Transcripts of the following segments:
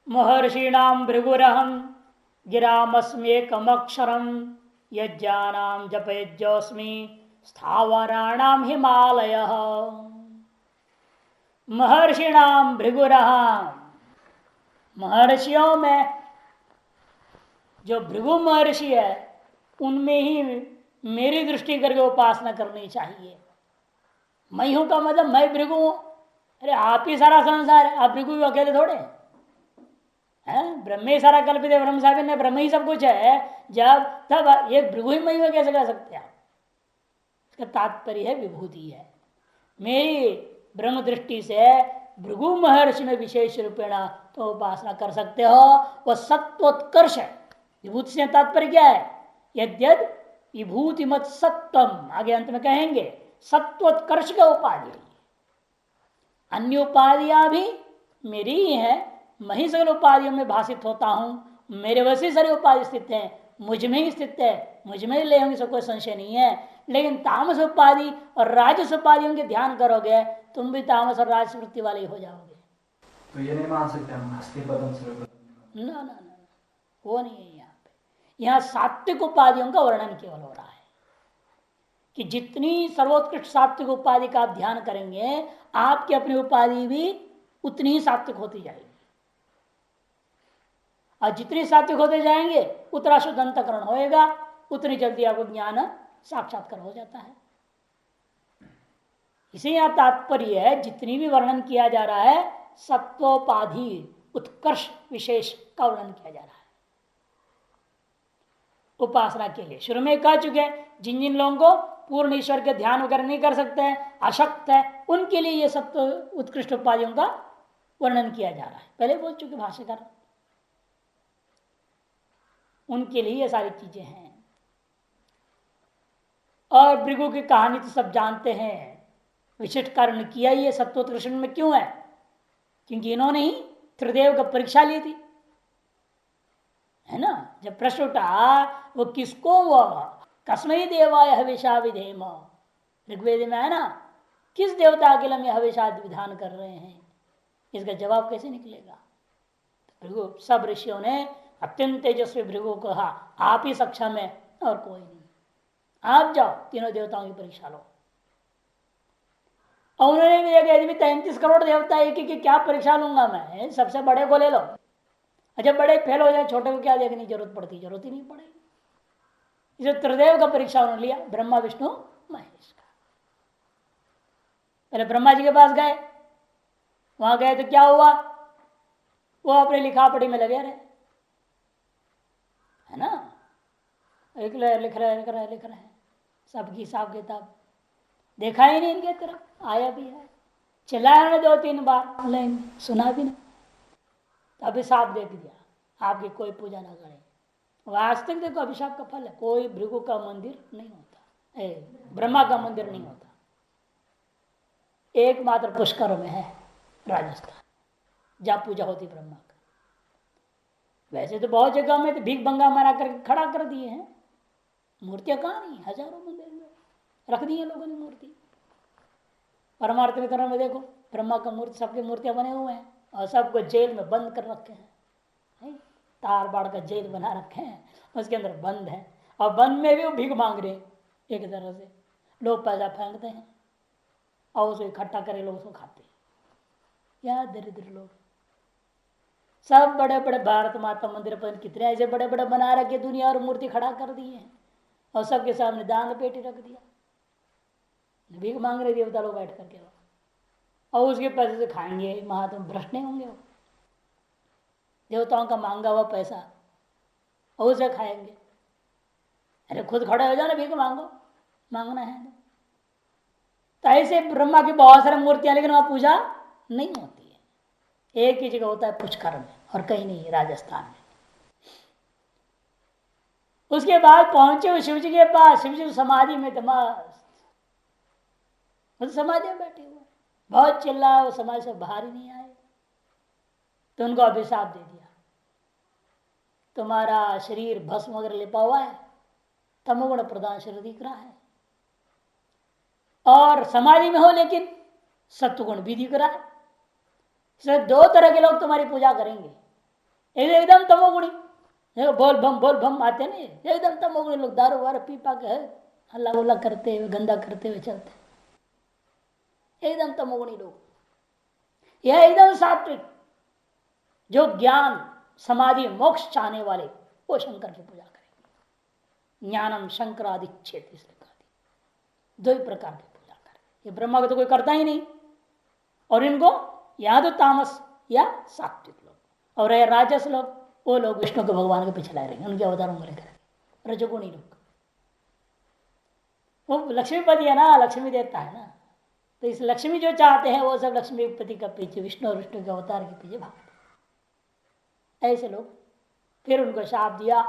महर्षीणाम भृगुरहम गिरामस्मेकमक्षरम यज्ञानाम जपयज्ञोस्मि स्थावराणाम हिमालय। महर्षिणाम भृगुरहम, महर्षियों में जो भृगु महर्षि है उनमें ही मेरी दृष्टि करके उपासना करनी चाहिए। मैं हूं का मतलब मैं भृगु हूं। अरे आप ही सारा संसार है, आप भृगु अकेले थोड़े हैं। ब्रह्म ही सारा कल्पित है, ब्रह्म साबित है, ब्रह्म ही सब कुछ है। जब तब एक भृगु ही मैं कैसे कह सकते हैं आप? इसका तात्पर्य है विभूति है। मेरी ब्रह्म दृष्टि से भृगु महर्षि में विशेष रूपेण तो उपासना कर सकते हो। वह सत्वोत्कर्ष है। विभूति से तात्पर्य क्या है? यद्यद विभूति मत सत्वम, आगे अंत में कहेंगे सत्वोत्कर्ष का उपाधि। अन्य उपाधियां भी मेरी ही है, मैं ही सगल उपाधियों में भाषित होता हूं। मेरे वैसे सारे उपाधि स्थित है, मुझ में ही स्थित है, मुझ में ही ले होंगे, सब कोई संशय नहीं है। लेकिन तामस उपाधि और राजस उपाधियों के ध्यान करोगे तुम भी तामस और राजस वृत्ति वाले ही हो जाओगे। तो ये नहीं मान सकते हम हस्ती पदम से ना ना ना, वो नहीं है। यहाँ पे यहाँ सात्विक उपाधियों का वर्णन केवल हो रहा है कि जितनी सर्वोत्कृष्ट सात्विक उपाधि का आप ध्यान करेंगे आपकी अपनी उपाधि भी उतनी ही सात्विक होती जाएगी। और जितनी सात्विक होते जाएंगे उतना शुद्ध अंतःकरण होएगा, उतनी जल्दी आपको ज्ञान साक्षात्कार हो जाता है। इसे यहां तात्पर्य है जितनी भी वर्णन किया जा रहा है सत्वोपाधि उत्कर्ष विशेष का वर्णन किया जा रहा है उपासना के लिए। शुरू में कह चुके जिन जिन लोगों को पूर्ण ईश्वर के ध्यान वगैरह नहीं कर सकते हैं, अशक्त है, उनके लिए ये सत्व उत्कृष्ट उपाधियों का वर्णन किया जा रहा है। पहले बोल चुके भाष्यकार, उनके लिए ये सारी चीजें हैं। और भृगु की कहानी तो सब जानते हैं। विशिष्ट कारण किया ये सत्वोत्कर्ष में क्यों है? क्योंकि इन्होंने ही त्रिदेव का परीक्षा ली थी, है ना। जब प्रश्न उठा वो किसको, वो कस्मई देवाय हविषा विधेम, ऋग्वेद में है ना, किस देवता के लिए हम हविषा विधान कर रहे हैं, इसका जवाब कैसे निकलेगा? भृगु सब ऋषियों ने अत्यंत तेजस्वी भृगु को कहा आप ही सक्षम है और कोई नहीं, आप जाओ तीनों देवताओं की परीक्षा लो। और उन्होंने भी यदि भी 33 करोड़ देवता एक की क्या परीक्षा लूंगा मैं, सबसे बड़े को ले लो। जब बड़े फेल हो जाए छोटे को क्या देखने की जरूरत पड़ती? जरूरत ही नहीं पड़ेगी। इसे त्रिदेव का परीक्षा उन्होंने लिया, ब्रह्मा विष्णु महेश का। पहले ब्रह्मा जी के पास गए, वहां गए तो क्या हुआ, वो अपने लिखा पढ़ी में लगे रहे, है ना। लिख रहे हैं सबकी हिसाब किताब, देखा ही नहीं इनके तरफ, आया भी है, चिल्लाया उन्होंने 2-3 बार, लेकिन सुना भी नहीं। अभिशाप दे दिया आपकी कोई पूजा ना करे। वास्तविक देखो अभिशाप का फल है, कोई भृगु का मंदिर नहीं होता, ब्रह्मा का मंदिर नहीं होता, एकमात्र पुष्कर में है राजस्थान, जहां पूजा होती ब्रह्मा का। वैसे तो बहुत जगह में तो भीख बंगा मारा कर खड़ा कर दिए हैं, मूर्तियां कहाँ नहीं, हजारों मंदिर में रख दी है लोगों ने मूर्ति। परमार्थ में तरह में देखो ब्रह्मा का मूर्ति, सबके मूर्तियां बने हुए हैं और सबको जेल में बंद कर रखे हैं, तार बाड़ का जेल बना रखे हैं, उसके अंदर बंद है। और बंद में भी वो भीख मांग रहे हैं, एक तरह से लोग पैसा फेंकते हैं और उसको इकट्ठा करे लोग उसको खाते हैं। क्या दरिद्र लोग, सब बड़े बड़े भारत माता मंदिर पर कितने ऐसे बड़े बड़े बना रखे दुनिया और मूर्ति खड़ा कर दिए हैं और सबके सामने दान पेटी रख दिया, भीख मांग रहे देवता लोग बैठ करके, और उसके पैसे से खाएंगे। महात्मा भ्रष्ट नहीं होंगे वो, देवताओं का मांगा हुआ पैसा और उसे खाएंगे। अरे खुद खड़े हो जाओ ना, भीख मांगो, मांगना है तो। ऐसे ब्रह्मा की बहुत सारी मूर्तियां, लेकिन वहां पूजा नहीं होती है। एक ही जगह होता है पुष्कर में और कहीं नहीं, राजस्थान में। उसके बाद पहुंचे वो शिव जी के पास, शिव जी समाधि में समाधि में बैठे हुए, बहुत चिल्ला, वो समाधि से बाहर ही नहीं आए तो उनको अभिशाप दे दिया, तुम्हारा शरीर भस्म वगैरह लिपा हुआ है, तमोगुण प्रधान शरीर दिख रहा है, और समाधि में हो लेकिन सत्वगुण भी दिख रहा है। इसलिए 2 तरह के लोग तुम्हारी पूजा करेंगे, एकदम तमोगुणी। देखो बोल बम आते नहीं, एकदम तमोगुणी लोग दारू वारू पी पा के हल्ला उल्ला करते हुए गंदा करते हुए चलते, एकदम तमोगुणी लोग। यह एकदम सात्विक जो ज्ञान समाधि मोक्ष चाहने वाले वो शंकर की पूजा करेंगे। ज्ञानम शंकरादि क्षेत्र इसलिए कहा, दो ही प्रकार की पूजा करें। ये ब्रह्मा को तो कोई करता ही नहीं, और इनको या तो तामस या सात्विक लोग, और ये राजस लोग, वो लोग विष्णु के भगवान के पीछे लाए रहेंगे, उनके अवतारों को लेकर। रजोगुणी लोग, वो लक्ष्मीपति है ना, लक्ष्मी देता है ना, तो इस लक्ष्मी जो चाहते हैं वो सब लक्ष्मीपति का पीछे, विष्णु और विष्णु के अवतार के पीछे भागते। ऐसे लोग फिर उनको शाप दिया,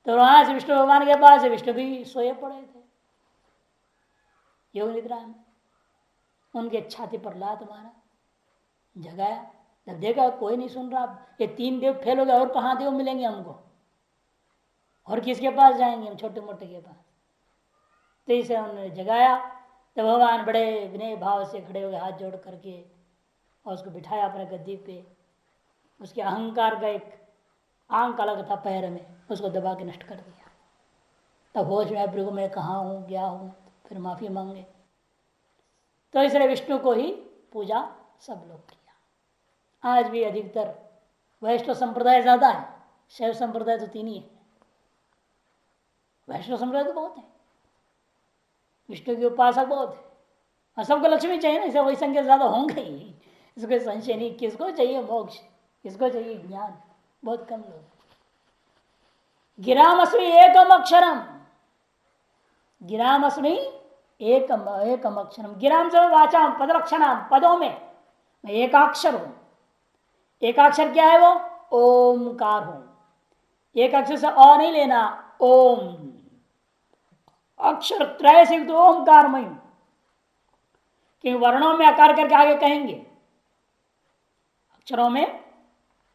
तो वहां से विष्णु भगवान के पास विष्णु भी सोए पड़े थे योग निद्रा में। उनके छाती पर लात मारा, जगाया, जब देखा कोई नहीं सुन रहा, ये 3 देव फेल हो गए, और कहाँ देव मिलेंगे हमको, और किसके पास जाएंगे हम, छोटे मोटे के पास। तो इसे उन्होंने जगाया, तो भगवान बड़े विनय भाव से खड़े हो गए, हाथ जोड़ करके, और उसको बिठाया अपने गद्दी पे। उसके अहंकार का एक आंक अलग था पैर में, उसको दबा के नष्ट कर दिया। तब होश में प्रभु मैं कहाँ हूँ क्या हूँ, फिर माफी मांगे। तो इसलिए विष्णु को ही पूजा सब लोग किया। आज भी अधिकतर वैष्णव संप्रदाय ज्यादा है, शैव संप्रदाय तो 3 ही है, वैष्णव संप्रदाय तो बहुत है, विष्णु के उपासक बहुत है, और सबको लक्ष्मी चाहिए ना, इसे वही संख्या ज्यादा होंगे ही, इसको संशय नहीं। किसको चाहिए मोक्ष, किसको चाहिए ज्ञान, बहुत कम लोग। गिरामस्मि एकम अक्षरम, गिरामस्मि एकम अक्षरम, गिराम से वाचा पदलक्षणाम, पदों में मैं एकाक्षर हूं। एकाक्षर क्या है वो, ओमकार हूं। एक अक्षर से अ नहीं लेना, ओम, अक्षर त्रय से तो ओमकार मय, कि वर्णों में आकार करके आगे कहेंगे, अक्षरों में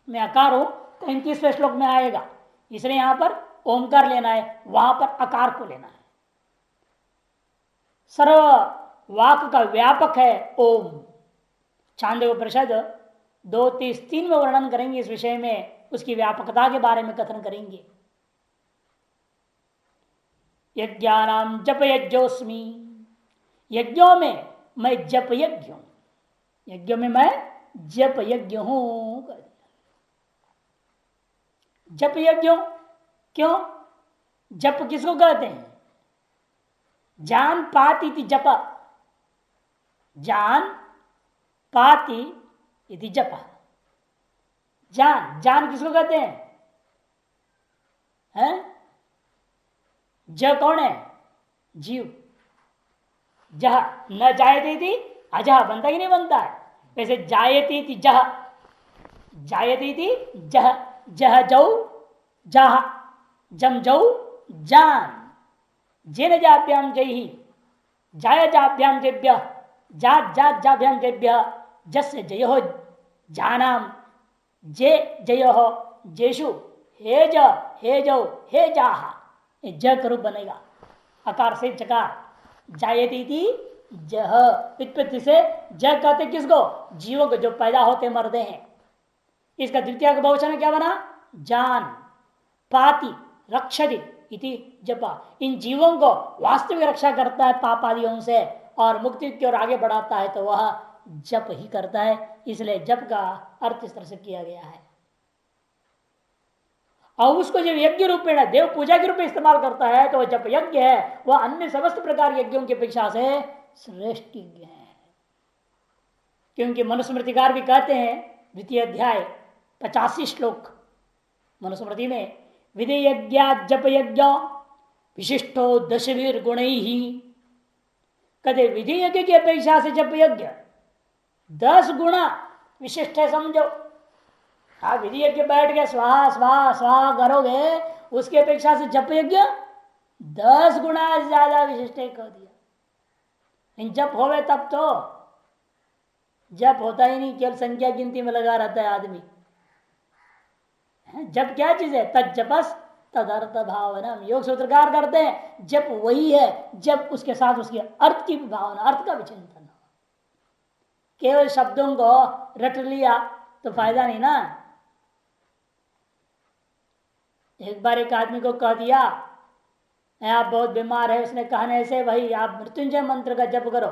मैं आकार हूं, तो 29वें श्लोक में आएगा, इसलिए यहां पर ओमकार लेना है, वहां पर आकार को लेना है। सर्व वाक का व्यापक है ओम। छांदोग्य उपनिषद 2:33 में वर्णन करेंगे इस विषय में, उसकी व्यापकता के बारे में कथन करेंगे। यज्ञानाम जप यज्ञोस्मि, यज्ञों में मैं जप यज्ञ हूं, यज्ञों में मैं जप यज्ञ हूं। जप यज्ञ क्यों, जप किसको कहते हैं, जान पाति इति जप, जान पाति इति जप। जान, जान किसको कहते हैं? ज कौन है, जीव। जह न जायते थी अजह, बनता ही नहीं बनता है, वैसे जायती थी जह, जायती थी जह, जह जौ जह, जम जौ जान, जेन जाभ्याम जय ही, जाय जाभ्याम जेभ्य, जात जात जाभ्याम जेभ्य, जस्य जय हो जानाम, जे जय हो जेशु, हे ज हे जौ हे जाहा, ज करूप बनेगा, अकार से चकार। जायती थी जह, उत्पत्ति से ज कहते किसको, जीवों को जो पैदा होते मरते हैं। इसका द्वितीय का बहुवचन क्या बना, जान पाति रक्षति इति जपा, इन जीवों को वास्तविक रक्षा करता है पाप आदियों से और मुक्ति की ओर आगे बढ़ाता है, तो वह जप ही करता है। इसलिए जप का अर्थ इस तरह से किया गया है। और उसको जब यज्ञ रूप में देव पूजा के रूप में इस्तेमाल करता है, तो जप यज्ञ है वह अन्य समस्त प्रकार यज्ञों की अपेक्षा से श्रेष्ठ यज्ञ है। क्योंकि मनुस्मृतिकार भी कहते हैं, द्वितीय अध्याय 85 श्लोक मनुस्मृति में, विधि यज्ञ जप यज्ञ विशिष्टो दशवीर गुण ही, कहते विधि यज्ञ की अपेक्षा से जप यज्ञ 10 गुना विशिष्ट है समझो। आप विधि यज्ञ बैठ के स्वाहा स्वाहा स्वाहा करोगे, उसकी अपेक्षा से जप यज्ञ 10 गुना ज्यादा विशिष्ट कर दिया। इन जप होवे तब तो, जप होता ही नहीं, केवल संख्या गिनती में लगा रहता है आदमी। जप क्या चीज है, तज्जपस तदर्थ भावना, योग सूत्रकार करते हैं जप वही है जब उसके साथ उसके अर्थ की भावना, अर्थ का विचिंतन हो। केवल शब्दों को रट लिया तो फायदा नहीं ना, एक बार एक आदमी को कह दिया आप बहुत बीमार है, उसने कहने से भाई आप मृत्युंजय मंत्र का जप करो।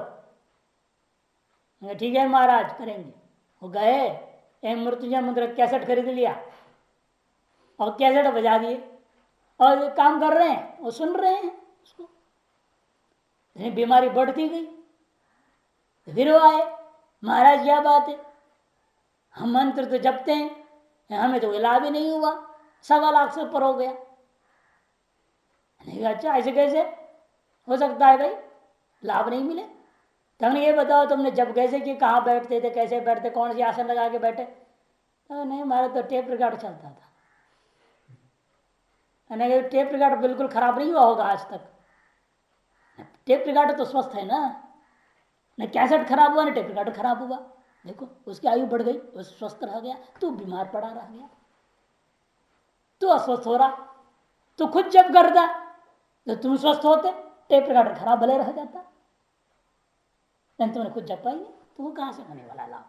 ठीक है महाराज करेंगे। वो गए, एक मृत्युंजय मंत्र कैसेट खरीद लिया और कैसेट बजा दिए और काम कर रहे हैं, वो सुन रहे हैं उसको। बीमारी बढ़ती गई। फिर वो आए, महाराज क्या बात है, हम मंत्र तो जपते हैं, हमें तो इलाज ही नहीं हुआ, 1.25 लाख से ऊपर हो गया। नहीं अच्छा ऐसे कैसे हो सकता है भाई, लाभ नहीं मिले। तुमने ये बताओ तुमने जब कैसे कि कहाँ बैठते थे, कैसे बैठते, कौन सी आसन लगा के बैठे? तो नहीं हमारा तो टेप रिकॉर्ड चलता था। नहीं टेप रिकॉर्ड बिल्कुल खराब नहीं हुआ होगा आज तक। टेप रिकॉर्ड तो स्वस्थ है ना, न कैसेट खराब हुआ न टेप रिकॉर्ड खराब हुआ। देखो उसकी आयु बढ़ गई, वो स्वस्थ रह गया, तू बीमार पड़ा रह गया, तू अस्वस्थ हो रहा। तू खुद जब करता तो तुम स्वस्थ होते, टेप रिकॉर्ड खराब भले रह जाता। तुमने खुद जपा ही नहीं, तो वो कहां से होने वाला लाभ?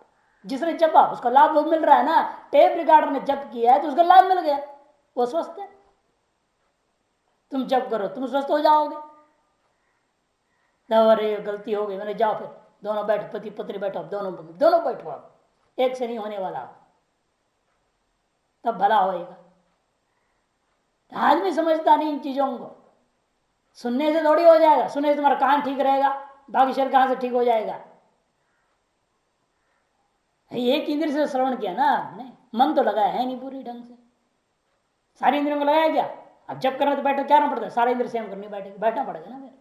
जिसने जपा उसका लाभ वो मिल रहा है ना। टेप रिकॉर्डर ने जप किया है तो उसका लाभ मिल गया, वो स्वस्थ है। तुम जप करो तुम स्वस्थ हो जाओगे। अरे गलती हो गई, मैंने जाओ फिर दोनों बैठो, पति पत्नी बैठो, दोनों बैठो, अब एक से नहीं होने वाला, तब भला होएगा। आदमी समझता नहीं इन चीजों को। सुनने से थोड़ी हो जाएगा, सुनने से तुम्हारा कान ठीक रहेगा, बाकी शरीर कहां से ठीक हो जाएगा? एक इंद्र से श्रवण किया ना आपने, मन तो लगाया है नहीं पूरी ढंग से। सारी इंद्रियों को लगाया क्या? अब जब करना तो बैठो, क्या करना पड़ता है, सारे इंद्र सेम करनी, बैठना पड़ेगा ना फिर।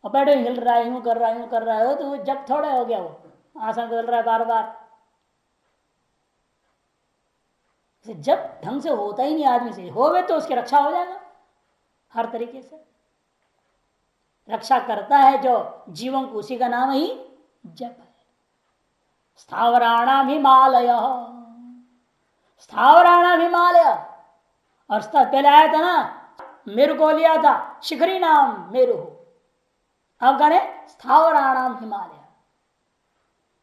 और बैठो हिल रहा है, यूं कर रहा है तो जब थोड़ा हो गया, वो आसन बदल रहा है बार बार। जब ढंग से होता ही नहीं आदमी से, होवे तो उसकी रक्षा हो जाएगा हर तरीके से। रक्षा करता है जो जीवन को, उसी का नाम ही जप है। स्थावराणाम हिमालय, स्थावराणाम हिमालय। और पहले आया था ना, मेरु को लिया था शिखरी नाम मेरु, अब कह रहे स्थावराणाम हिमालय।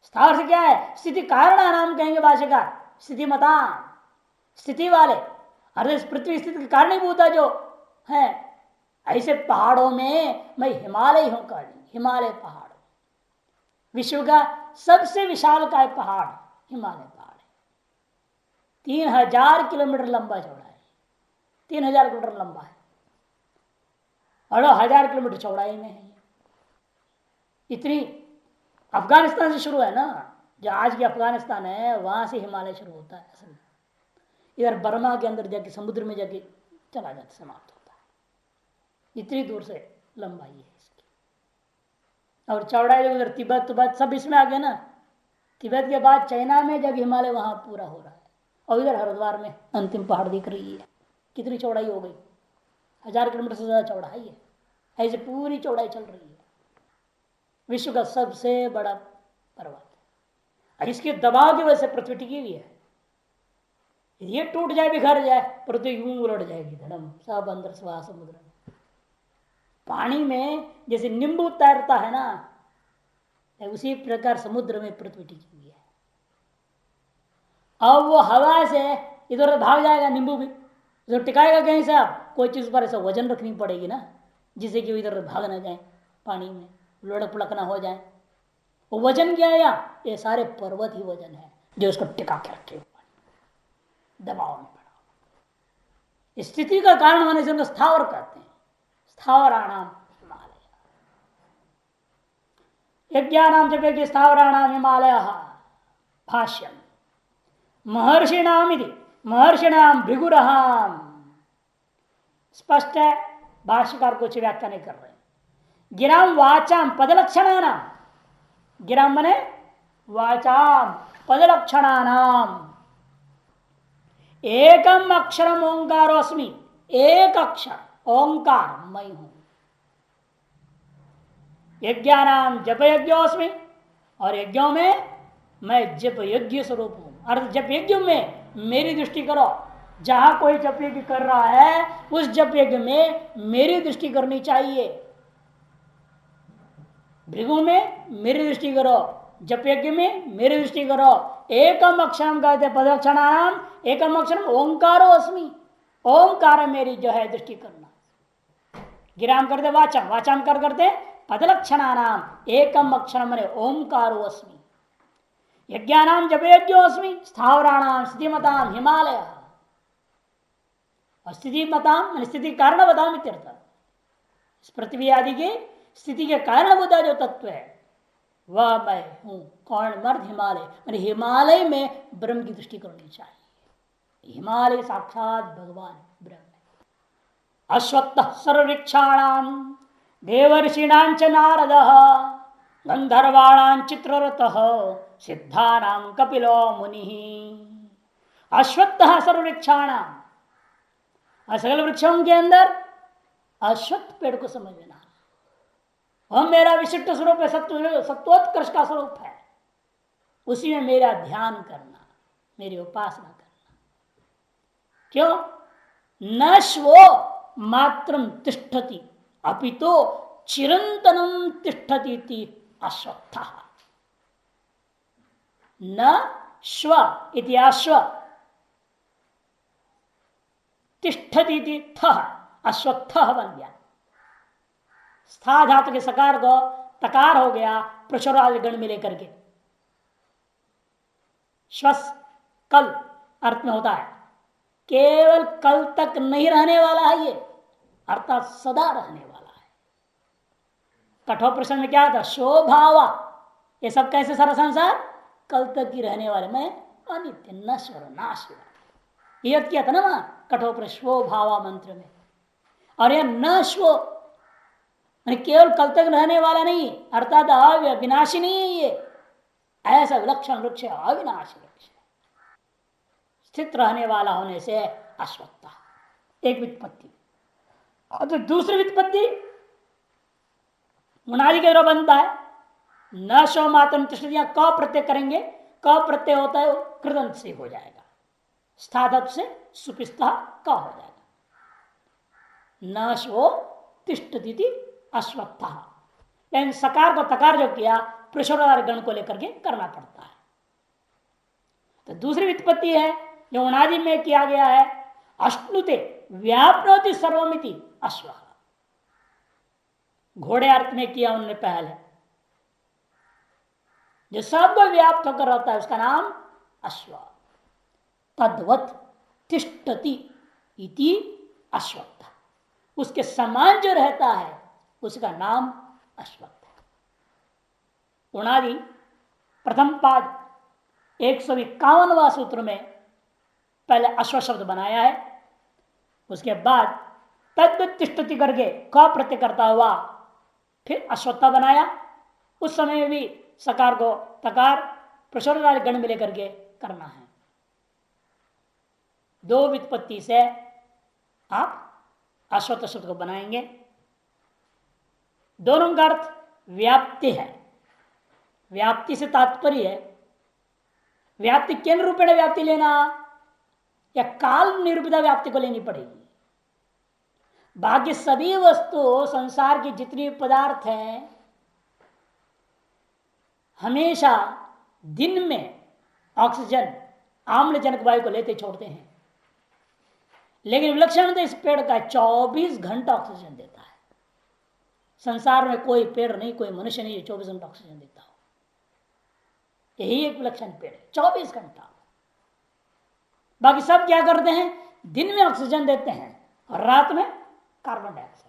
स्थावर से क्या है, स्थिति कारण नाम कहेंगे भाष्यकार, स्थिति मता, स्थिति वाले, अरे पृथ्वी स्थिति के कारणीभूत जो है। ऐसे पहाड़ों में मैं हिमालय हूं कह, हिमालय पहाड़ विश्व का सबसे विशाल का पहाड़ हिमालय पहाड़ है। 3000 किलोमीटर लंबा चौड़ा है, 3000 किलोमीटर लंबा है और 1000 किलोमीटर चौड़ाई में है। इतनी अफगानिस्तान से शुरू है ना, जो आज की अफगानिस्तान है वहां से हिमालय शुरू होता है। असल इधर बर्मा के अंदर जाके समुद्र में जाके चला जाता, समाप्त होता है। इतनी दूर से लंबाई है इसकी। और चौड़ाई उधर तिब्बत सब इसमें आ गया ना। तिब्बत के बाद चाइना में जाके हिमालय वहां पूरा हो रहा है। और इधर हरिद्वार में अंतिम पहाड़ दिख रही है। कितनी चौड़ाई हो गई, 1000 किलोमीटर से ज्यादा चौड़ाई है। ऐसे पूरी चौड़ाई चल रही है। विश्व का सबसे बड़ा पर्वत है। इसके दबाव की वजह से पृथ्वी टिकी हुई है। ये टूट जाए बिखर जाए, पृथ्वी यूं उलट जाएगी धड़म, सब अंदर सवा समुद्र में। पानी में जैसे नींबू तैरता है ना, उसी प्रकार समुद्र में पृथ्वी टिकी हुई है। अब वो हवा से इधर भाग जाएगा नींबू भी, तो टिकाएगा कहीं से? आप कोई चीज पर ऐसा वजन रखनी पड़ेगी ना, जिससे कि इधर भाग ना जाए, पानी में लुढ़क पुढ़क ना हो जाए। वो वजन क्या है? ये सारे पर्वत ही वजन है जो उसको टिका के रखे, दबाव में पड़ा। स्थिति का कारण होने से उनको स्थावर कहते हैं। स्थावराणाम हिमालय, यज्ञानाम जब यज्ञ स्थावराणाम हिमालय। भाष्यम महर्षिणाम इति, महर्षिणाम भृगुरहाम। स्पष्ट है, भाष्यकार कुछ व्याख्या नहीं कर रहे। गिराम वाचाम पदलक्षणानाम, गिराम मने वाचाम पदलक्षणानाम। एकम अक्षरम ओंकारोस्मि, एक अक्षर ओंकार मैं हूं। यज्ञानाम जप यज्ञोस्मि, और यज्ञों में मैं जप यज्ञ स्वरूप हूं। अर्थ जप यज्ञ में मेरी दृष्टि करो। जहां कोई जप यज्ञ कर रहा है उस जप यज्ञ में मेरी दृष्टि करनी चाहिए। भृगु में मेरी दृष्टि करो, जप यज्ञ में मेरी दृष्टि करो। एकम अक्षरम कहते पदक्षणाम, एकम अक्षरम ओंकारो अस्मि। ओमकार मेरी जो है दृष्टि करना। गिराम करते वाचम, वाचम कर करते पदलक्षणा नाम एकम अक्षर मने ओमकारो अस्मि। यज्ञानाम जपयज्ञोस्मि स्थावराणाम स्थितिमताम हिमालय। स्थिति मताम स्थिति कारण बताम इत्यर्थ। इस पृथ्वी आदि के स्थिति के कारणभूता जो तत्व है वह मैं हूं। कौन? मर्द हिमालय। मैंने हिमालय में ब्रह्म की दृष्टि करनी चाहिए। हिमालय साक्षात भगवान ब्रह्म। अश्वत्थ सर्ववृक्षाणाम देवर्षिणां च नारद गंधर्वाणां चित्ररथ सिद्धानां कपिलो मुनि। अश्वत्थ सर्ववृक्षाणाम, सकल वृक्षों के अंदर अश्वत्थ पेड़ को समझ लेना। वह मेरा विशिष्ट स्वरूप है, सत्वोत्कर्ष का स्वरूप है। उसी में मेरा ध्यान करना, मेरी उपासना करना। क्यों? न श्वो मात्रम तिष्ठति अपितो चिरंतनम तिष्ठति अश्वत्थ। न श्व इति अश्व तिष्ठति थ अश्वत्थ बन गया। स्था धातु के सकार को तकार हो गया प्रचुरादि गण में लेकर के। श्वस कल अर्थ में होता है, केवल कल तक नहीं रहने वाला है ये, अर्थात सदा रहने वाला है। कठोर प्रश्न में क्या था? शोभावा, ये सब कैसे सारा संसार कल तक ही रहने वाले, मैं अनित्य नश्वर नाशवर। ये किया था ना वहां कठोर प्रश्न शोभावा मंत्र में। और यह नश्व केवल कल तक रहने वाला नहीं, अर्थात अविनाशी नहीं है ये। ऐसा विलक्षण वृक्ष, अविनाशी वृक्ष, स्थित रहने वाला होने से अश्वत्थ। एक व्युत्पत्ति। और तो दूसरी व्युत्पत्ति मुनादि के द्वारा बनता है। न शो मातम तिष्ठति, क प्रत्यय करेंगे, क प्रत्यय होता है कृदंत से हो जाएगा, स्थादप से सुपिस्ता क हो जाएगा। न शो तिष्ठति अश्वत्थ। लेकिन सकार को तकार जो किया प्रशोरार गण को लेकर के करना पड़ता है। तो दूसरी व्युत्पत्ति है जो उनादि में किया गया है, अश्नुते व्याप्नोति सर्वमिति अश्व। घोड़े अर्थ में किया उन्होंने पहले, जो सबको व्याप्त होकर रहता है उसका नाम अश्व। तद्वत तिष्ठति इति अश्वत्थ, उसके समान जो रहता है उसका नाम अश्वत्थ है। उनादि प्रथम पाद 151वां सूत्र में पहले अश्व शब्द बनाया है, उसके बाद तद्वत तिष्ठति करके क प्रत्यय करता हुआ फिर अश्वत्था बनाया। उस समय भी सकार को तकार प्रशोर गण में लेकर के करना है। दो व्युत्पत्ति से आप अश्वत्थ शब्द को बनाएंगे। दोनों का अर्थ व्याप्ति है। व्याप्ति से तात्पर्य है व्याप्ति केंद्र रूपेण व्याप्ति लेना या काल निरूपिता व्याप्ति को लेनी पड़ेगी। बाकी सभी वस्तु संसार की जितनी पदार्थ हैं हमेशा दिन में ऑक्सीजन आम्लजनक वायु को लेते छोड़ते हैं, लेकिन विलक्षणता इस पेड़ का 24 घंटा ऑक्सीजन देता है। संसार में कोई पेड़ नहीं, कोई मनुष्य नहीं 24 घंटा ऑक्सीजन देता हो। यही एक विलक्षण पेड़ है, 24 घंटा। बाकी सब क्या करते हैं? दिन में ऑक्सीजन देते हैं और रात में कार्बन डाइऑक्साइड।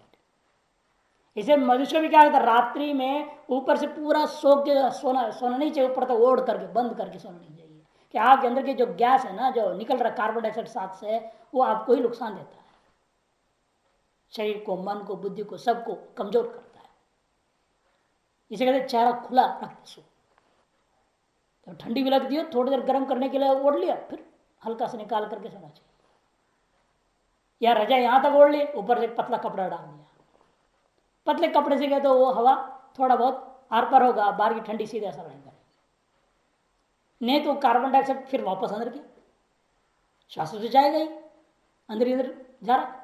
इसे मनुष्य भी क्या करता है? रात्रि में ऊपर से पूरा सो के सोना नहीं चाहिए, ऊपर तक ओढ़ करके बंद करके सोना नहीं चाहिए कि आपके अंदर के जो गैस है ना, जो निकल रहा कार्बन डाइऑक्साइड साथ से, वो आपको ही नुकसान देता है। शरीर को, मन को, बुद्धि को, सबको कमजोर करता है। इसे कहते चेहरा खुला रखते सो। तो ठंडी भी लगती हो, थोड़ी देर गर्म करने के लिए ओढ़ लिया, फिर हल्का से निकाल करके सोना चाहिए। या रजा यहां तक ओढ़ ली, ऊपर से पतला कपड़ा डाल दिया। पतले कपड़े से गए तो वो हवा थोड़ा बहुत आर पार होगा, बाहर की ठंडी सीधे असर नहीं करेगी। नहीं तो कार्बन डाइऑक्साइड फिर वापस अंदर की श्वास से जाएगा ही, अंदर इधर जा रहा।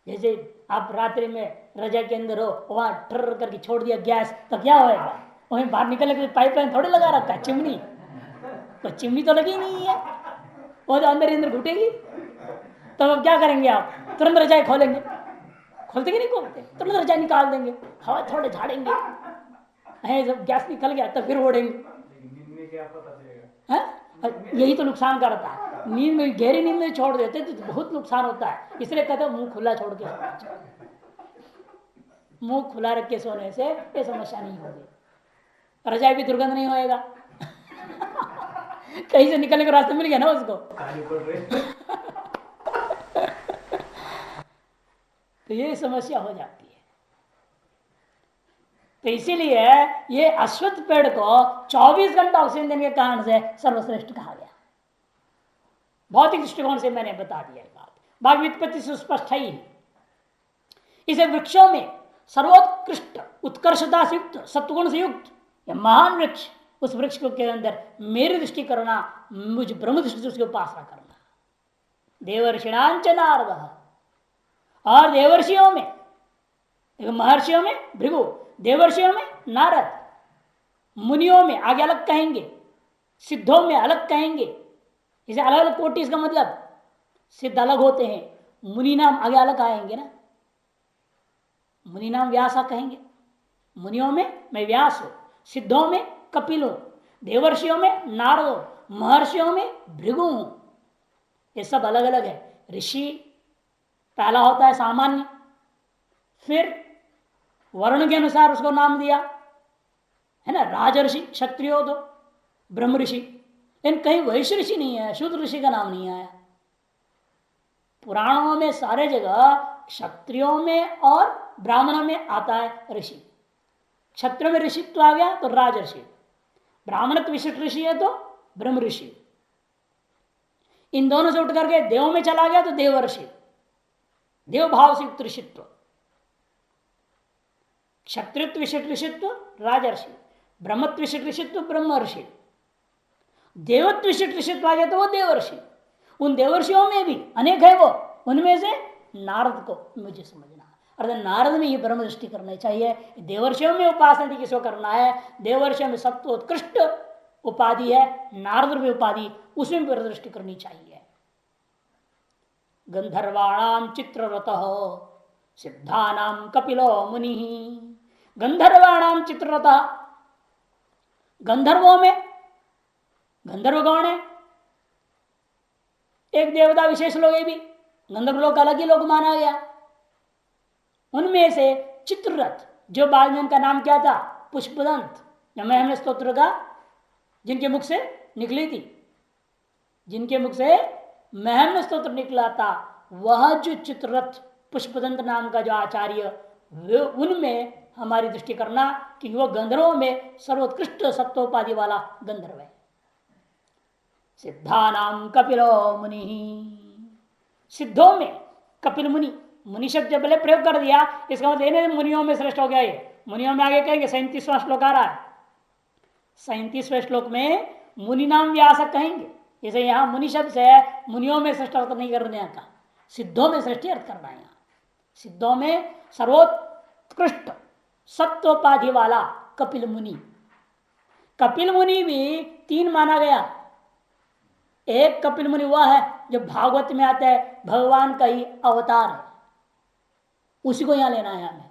जैसे आप रात्रि में रजा के अंदर हो, वहां ठर करके छोड़ दिया गैस, तो क्या होएगा? वहीं बाहर निकलने के लिए पाइपलाइन थोड़ी लगा रखा है, चिमनी। तो चिमनी तो लगी नहीं है, वो तो अंदर अंदर घुटेगी। तब अब क्या करेंगे आप? तुरंत रजाई खोलेंगे? खोलते कि नहीं खोलते? तुरंत रजाई निकाल देंगे, हवा थोड़े झाड़ेंगे, जब गैस निकल गया तब फिर ओढ़ेंगे। लेकिन नींद में क्या पता चलेगा? है? यही तो नुकसान करता है। नींद में, गहरी नींद में छोड़ देते तो बहुत नुकसान होता है। इसलिए कहते हैं मुंह खुला छोड़ के सोना चाहिए। मुंह खुला रख के सोने से ये समस्या नहीं होगी, रजाई भी दुर्गंध नहीं होएगा। कहीं से निकलने का रास्ता मिल गया ना उसको। काली पड़ रही। तो ये समस्या हो जाती है। तो इसीलिए ये अश्वत्थ पेड़ को 24 घंटा ऑक्सीजन देने के कारण से सर्वश्रेष्ठ कहा गया। भौतिक दृष्टिकोण से मैंने बता दिया बात, बाकी व्युत्पत्ति से स्पष्ट है ही। इसे वृक्षों में सर्वोत्कृष्ट उत्कर्षता से युक्त, सत्वगुण से युक्त यह महान वृक्ष, उस वृक्ष के अंदर मेरी दृष्टि करना, मुझ ब्रह्म दृष्टि से उसकी उपासना करना। देवर्षिणांच नारद, और देवर्षियों में, महर्षियों में भृगु, देवर्षियों में नारद, मुनियों में आगे अलग कहेंगे, सिद्धों में अलग कहेंगे। इसे अलग अलग कोटि, इसका मतलब सिद्ध अलग होते हैं, मुनि नाम आगे अलग आएंगे ना। मुनि नाम व्यासा कहेंगे, मुनियों में मैं व्यास हूं, सिद्धों में कपिल हूं, देवर्षियों में नारद हूं, महर्षियों में भृगु हूं। ये सब अलग अलग है। ऋषि पहला होता है सामान्य, फिर वर्ण के अनुसार उसको नाम दिया है ना, राजऋषि, क्षत्रिय हो तो ब्रह्म ऋषि। लेकिन कहीं वैश्य ऋषि नहीं है, शूद्र ऋषि का नाम नहीं आया। पुराणों में सारे जगह क्षत्रियों में और ब्राह्मणों में आता है ऋषि। क्षत्रिय में ऋषित्व आ गया तो राजऋषि, ब्राह्मणत्व विशिष्ट ऋषि है तो ब्रह्म ऋषि, इन दोनों से उठ करके देव में चला गया तो देवर्षि, देव भाव से युक्त ऋषित्व। क्षत्रित्व विशिष्ट ऋषित्व राजर्षि, ब्रह्मत्व विशिष्ट ऋषित्व ब्रह्मर्षि, देवत्व विशिष्ट ऋषित्व आ गया तो वो देवर्षि। उन देवर्षियों में भी अनेक है, वो उनमें से नारद को मुझे समझना, अर्थात नारद में ये ब्रह्म दृष्टि करनी चाहिए। देवर्षियों में उपासना किसको करना है? देवर्षियों में सत्वोत्कृष्ट उपाधि है, नारद में उपाधि, उसमें ब्रह्म दृष्टि करनी चाहिए। गंधर्वाणाम चित्ररथ सिद्धानाम कपिलो मुनि। गंधर्वाणाम चित्ररथ, गंधर्वों में, गंधर्व कौन है? एक देवता विशेष लोग, ये भी गंधर्व लोग अलग ही लोग माना गया। उनमें से चित्ररथ, जो बाद में उनका नाम क्या था? पुष्पदंत, हमने स्तोत्र का जिनके मुख से निकली थी, जिनके मुख से महम्न स्तोत्र निकला था, वह जो चित्ररथ पुष्पदंत नाम का जो आचार्य, उनमें हमारी दृष्टि करना कि वह गंधर्वों में सर्वोत्कृष्ट सत्वोपाधि वाला गंधर्व है। सिद्धानाम कपिलो मुनि, सिद्धों में कपिल मुनि, मुनि शब्द जब पहले प्रयोग कर दिया, इसका मतलब मुनियों में श्रेष्ठ हो गया। ये मुनियों में आगे कहेंगे 37वां श्लोक आ रहा है, 37वें श्लोक में मुनि नाम व्यास कहेंगे। जैसे यहां मुनि शब्द से मुनियों में श्रेष्ठ अर्थ नहीं करने का, सिद्धों में श्रेष्ठ अर्थ करना है। यहाँ सिद्धों में सर्वोत्कृष्ट सत्वोपाधि वाला कपिल मुनि। कपिल मुनि भी तीन माना गया। एक कपिल मुनि वह है जो भागवत में आता है, भगवान का ही अवतार है, उसी को यहां लेना है हमें।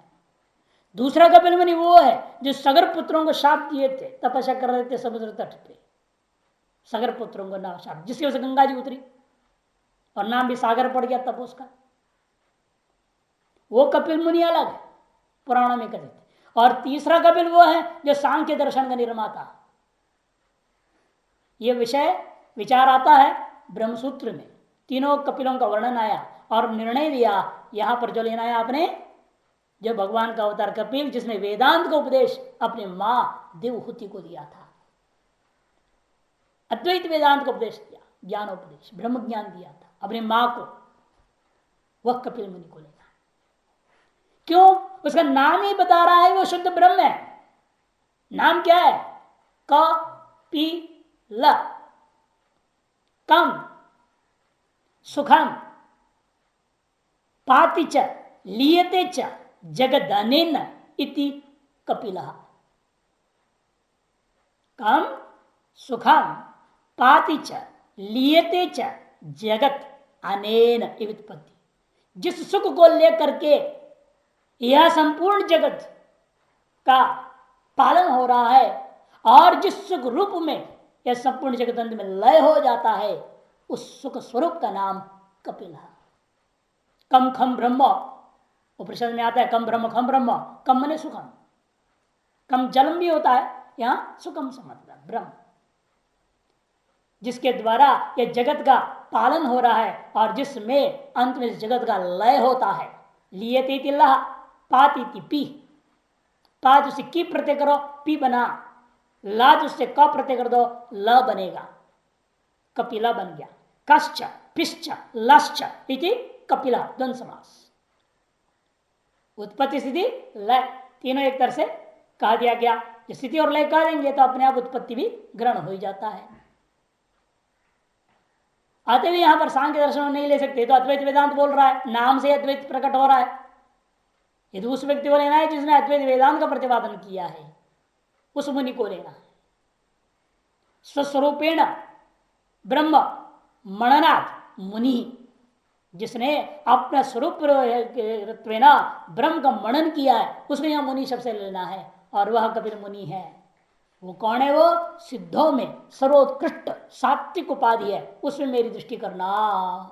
दूसरा कपिल मुनि वो है जो सगर पुत्रों को शाप दिए थे, तपस्या कर रहे थे समुद्र तट पे, सगर पुत्रों को नाम शाप, जिसकी वजह से गंगा जी उतरी और नाम भी सागर पड़ गया तब उसका। वो कपिल मुनि अलग है, पुराणों में कथित। और तीसरा कपिल वो है जो सांख्य दर्शन का निर्माता। यह विषय विचार आता है ब्रह्मसूत्र में, तीनों कपिलों का वर्णन आया और निर्णय दिया यहां पर जो लेना है आपने, जो भगवान का अवतार कपिल, जिसने वेदांत का उपदेश अपने मां देवहूति को दिया था, अद्वैत वेदांत का उपदेश दिया, ज्ञानोपदेश, ब्रह्म ज्ञान दिया था अपनी मां को, वह कपिल मुनि को लेना। क्यों? उसका नाम ही बता रहा है वो शुद्ध ब्रह्म है। नाम क्या है? कपिल, कम सुखम पाति च लीयते च जगदनेन इति कपिलः। कम सुखम पाति च लीयते च जगत अनेन व्युत्पत्ति, जिस सुख को लेकर के यह संपूर्ण जगत का पालन हो रहा है और जिस सुख रूप में यह संपूर्ण जगत अंत में लय हो जाता है, उस सुख स्वरूप का नाम कपिल है। कम खम ब्रह्म, उपनिषद में आता है कम ब्रह्म खम ब्रह्म। कम मने सुखम, कम जन्म भी होता है, यहां सुखम से मतलब ब्रह्म, जिसके द्वारा यह जगत का पालन हो रहा है और जिसमें अंत में इस जगत का लय होता है। लियते लह पाती पी, पात उससे की प्रत्यय करो पी बना, लाज उससे क प्रत्यय कर दो ल बनेगा, कपिला बन गया। कश्च पिश्च लश्च इति कपिला द्वंद्व समास। उत्पत्ति स्थिति लय तीनों एक तरह से कह दिया गया। स्थिति और लय कह देंगे तो अपने आप उत्पत्ति भी ग्रहण हो जाता है। आते भी यहां पर सांख्य दर्शन नहीं ले सकते तो अद्वैत वेदांत बोल रहा है, नाम से अद्वैत प्रकट हो रहा है। यदि उस व्यक्ति को लेना है जिसने अद्वैत वेदांत का प्रतिपादन किया है, उस मुनि को लेना है। स्वस्वरूपेण ब्रह्म मननाथ मुनि, जिसने अपना स्वरूप ब्रह्म का मनन किया है, उसको यह मुनि शब्द से लेना है और वह कपिल मुनि है। वो कौन है? वो सिद्धों में सर्वोत्कृष्ट सात्विक उपाधि है, उसमें मेरी दृष्टि करना,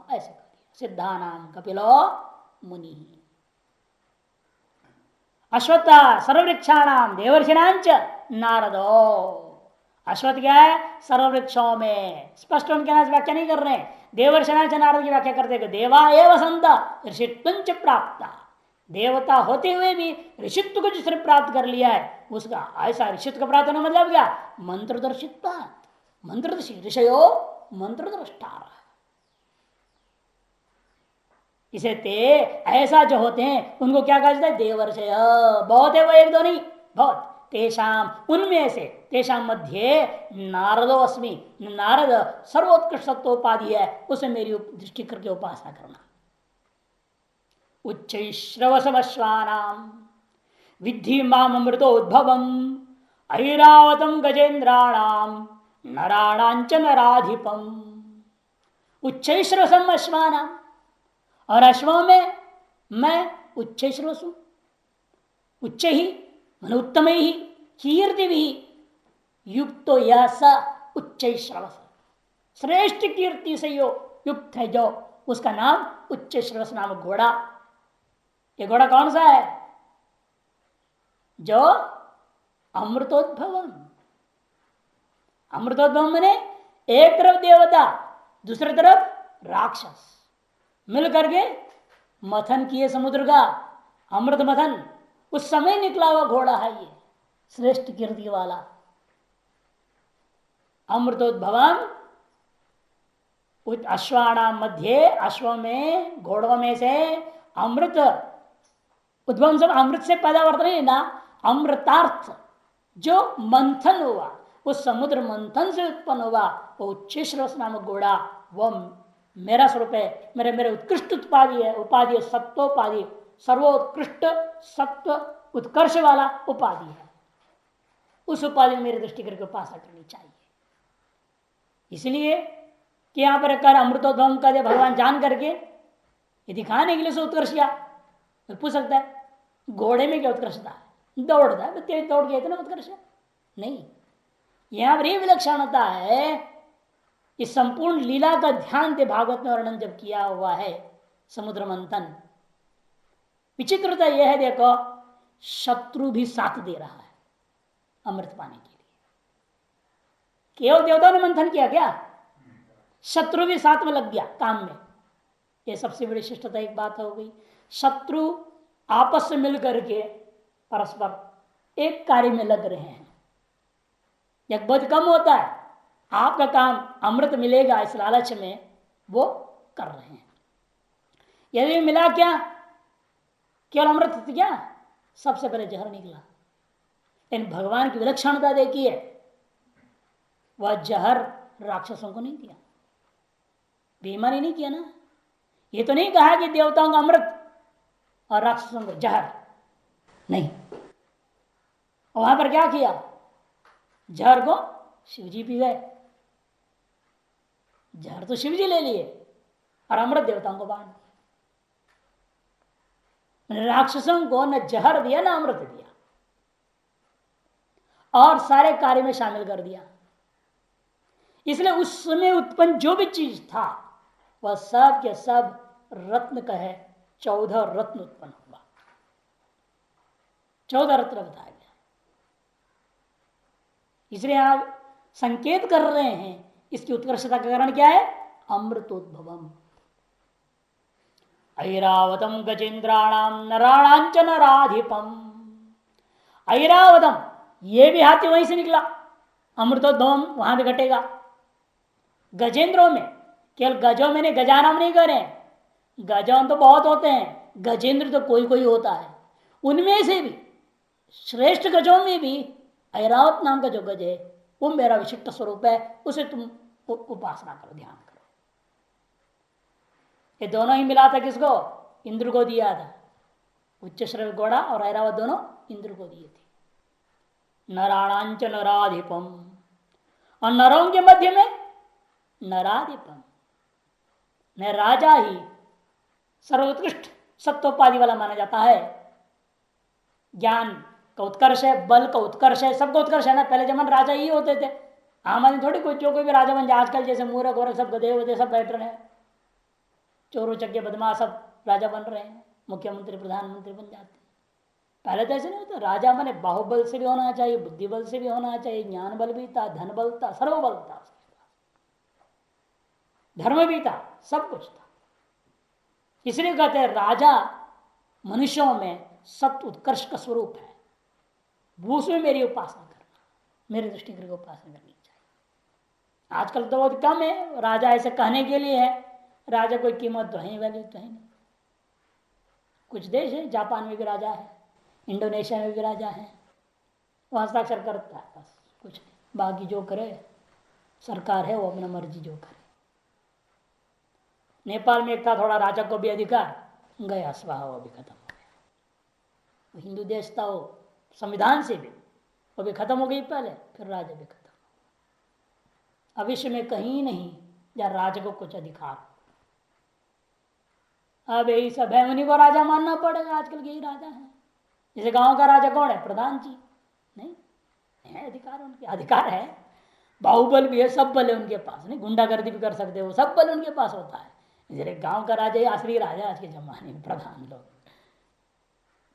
ऐसे करिए। सिद्धा नाम कपिलो मुनि। अश्वत्थ सर्ववृक्षाणाम देवर्षिणांच नारदो। अश्वत्थ क्या है? सर्ववृक्षों में। स्पष्ट उनके नाम व्याख्या नहीं कर रहे हैं, देवर्षिणांच नारद की व्याख्या करते हैं। देवा एव संत ऋषित्वंच प्राप्त, देवता होते हुए भी ऋषित्व को जिसने प्राप्त कर लिया है उसका ऐसा ऋषित्व का प्राप्त होने मतलब क्या? मंत्रदर्शित्व, मंत्रदर्शी ऋषयो मंत्रद्रष्टा। इसे ते ऐसा जो होते हैं उनको क्या कहा जाता है? देवर्षय। बहुत है वो, एक दो नहीं, बहुत। तेषाम उनमें से, तेषाम मध्य नारदो अस्मि, नारद सर्वोत्कृष्टोपाधि है, उसे मेरी दृष्टि करके उपासना करना। उच्च श्रवसमश्वानाम विद्धि माम अमृतोद्भवम ऐरावतम गजेन्द्राणाम नराणांच नराधिपम। उच्च श्रवसम अश्वानाम, और अश्वों में मैं उच्च श्रवस हूं। उच्च ही मन उत्तम ही कीर्ति भी युक्तो यह स उच्च श्रवस, श्रेष्ठ कीर्ति से युक्त है जो, उसका नाम उच्च श्रवस नाम घोड़ा। ये घोड़ा कौन सा है? जो अमृतोद्भवम। अमृतोद्भवम मैंने एक तरफ देवता दूसरी तरफ राक्षस मिल करके मथन किए समुद्र का, अमृत मथन, उस समय निकला हुआ घोड़ा है ये, श्रेष्ठ कीर्ति वाला। अमृतोद्भवम अश्वाणाम मध्य, अश्व में घोड़ों में से अमृत उद्भव, सब अमृत से पैदा होता नहीं ना, अमृतार्थ जो मंथन हुआ, उस समुद्र मंथन से उत्पन्न हुआ वो उच्चेश्वर नामक घोड़ा, वो मेरा स्वरूप है, मेरे मेरे उत्कृष्ट उपाधि है, उपाधि है सत्वोपाधि, सर्वोत्कृष्ट सत्व उत्कर्ष वाला उपाधि है। उस उपाधि में मेरी दृष्टि करके उपासना करनी चाहिए। इसलिए कि यहां पर कर अमृतोद्भव का भगवान जान करके ये दिखाने के लिए से उत्कर्ष किया, तो पूछ सकता है घोड़े में क्या उत्कर्षता है? दौड़ता है, तेज दौड़ गया इतना उत्कर्ष है? नहीं, यहां पर यह विलक्षणता है। इस संपूर्ण लीला का ध्यान से भागवत में वर्णन जब किया हुआ है, समुद्र मंथन, विचित्रता यह है, देखो शत्रु भी साथ दे रहा है अमृत पाने के लिए। केवल देवताओं ने मंथन किया क्या? शत्रु भी साथ में लग गया काम में। यह सबसे बड़ी शिष्टता एक बात हो गई। शत्रु आपस में मिलकर के परस्पर एक कार्य में लग रहे हैं। यह बहुत कम होता है, आपका काम अमृत मिलेगा इस लालच में वो कर रहे हैं। यदि मिला क्या? केवल अमृत क्या? सबसे पहले जहर निकला। लेकिन भगवान की विलक्षणता देखिए, वह जहर राक्षसों को नहीं दिया, बीमारी नहीं किया ना। ये तो नहीं कहा कि देवताओं का अमृत और राक्षसों का जहर, नहीं। वहां पर क्या किया? जहर को शिवजी पी गए। जहर तो शिवजी ले लिए, और अमृत देवताओं को बांट दिया। राक्षसों को न जहर दिया न अमृत दिया और सारे कार्य में शामिल कर दिया। इसलिए उस समय उत्पन्न जो भी चीज था वह सब के सब रत्न का है। 14 रत्न उत्पन्न हुआ, 14 रत्न बताया गया। इसलिए आप संकेत कर रहे हैं इसकी उत्कर्षता का कारण क्या है? अमृतोद्भवम। ऐरावतम गजेंद्राणाम नराणांच नराधिपम। ऐरावतम, ये भी हाथी वहीं से निकला। अमृतोद्भवम वहां भी घटेगा। गजेंद्रों में, केवल गजों में नहीं, गजानाम नहीं करें, गजों तो बहुत होते हैं, गजेंद्र तो कोई कोई होता है। उनमें से भी श्रेष्ठ गजों में भी ऐरावत नाम का जो गज है वो मेरा विशिष्ट स्वरूप है, उसे तुम उपासना करो, ध्यान करो। ये दोनों ही मिला था किसको? इंद्र को दिया था। उच्च श्रेय घोड़ा और ऐरावत दोनों इंद्र को दिए थे। नराणांच नराधिपम, और नरों के मध्य में नराधिपम। न राजा ही सर्वोत्कृष्ट सत्वोपाधि वाला माना जाता है। ज्ञान का उत्कर्ष है, बल का उत्कर्ष है, सबका उत्कर्ष है ना। पहले जमाने राजा ही होते थे, आम आदमी थोड़ी कोई जो कोई भी राजा बन जाए। आजकल जैसे मूर्ख गोरख सब गधे वधे सब बैठ रहे हैं, चोरों चक्के बदमाश सब राजा बन रहे हैं, मुख्यमंत्री प्रधानमंत्री बन जाते हैं। पहले तो ऐसे नहीं होता। राजा माने बाहुबल से भी होना चाहिए, बुद्धि बल से भी होना चाहिए, ज्ञान बल भी था, धन बल था, सर्व बल था, धर्म भी था, सब कुछ था। इसलिए कहते हैं राजा मनुष्यों में सत्य उत्कर्ष का स्वरूप है, वो उसमें मेरी उपासना करना, मेरे दृष्टि करके उपासना करनी चाहिए। आजकल तो बहुत कम है राजा, ऐसे कहने के लिए है। राजा कोई कीमत तो है, वैल्यू तो है नहीं। कुछ देश है, जापान में भी राजा है, इंडोनेशिया में भी राजा है, वो हस्ताक्षर करता है बस, कुछ नहीं। बाकी जो करे सरकार है, वो अपना मर्जी जो करे। नेपाल में एक था, थोड़ा राजा को भी अधिकार, गया स्वाहा, वो भी खत्म हो गया। हिंदू देश था, वो संविधान से भी वो भी खत्म हो गई पहले, फिर राजा भी खत्म। अब विश्व में कहीं नहीं जहाँ राजा को कुछ अधिकार। अब यही सब है, उन्हीं को राजा मानना पड़ेगा। आजकल के ही राजा है। जैसे गांव का राजा कौन है? प्रधान जी। नहीं है अधिकार, उनके अधिकार है, बाहुबल भी है, सब बल है उनके पास। नहीं, गुंडागर्दी भी कर सकते हो, सब बल उनके पास होता है। जैसे गांव का राजा ही असली राजा आज के जमाने में, प्रधान लोग।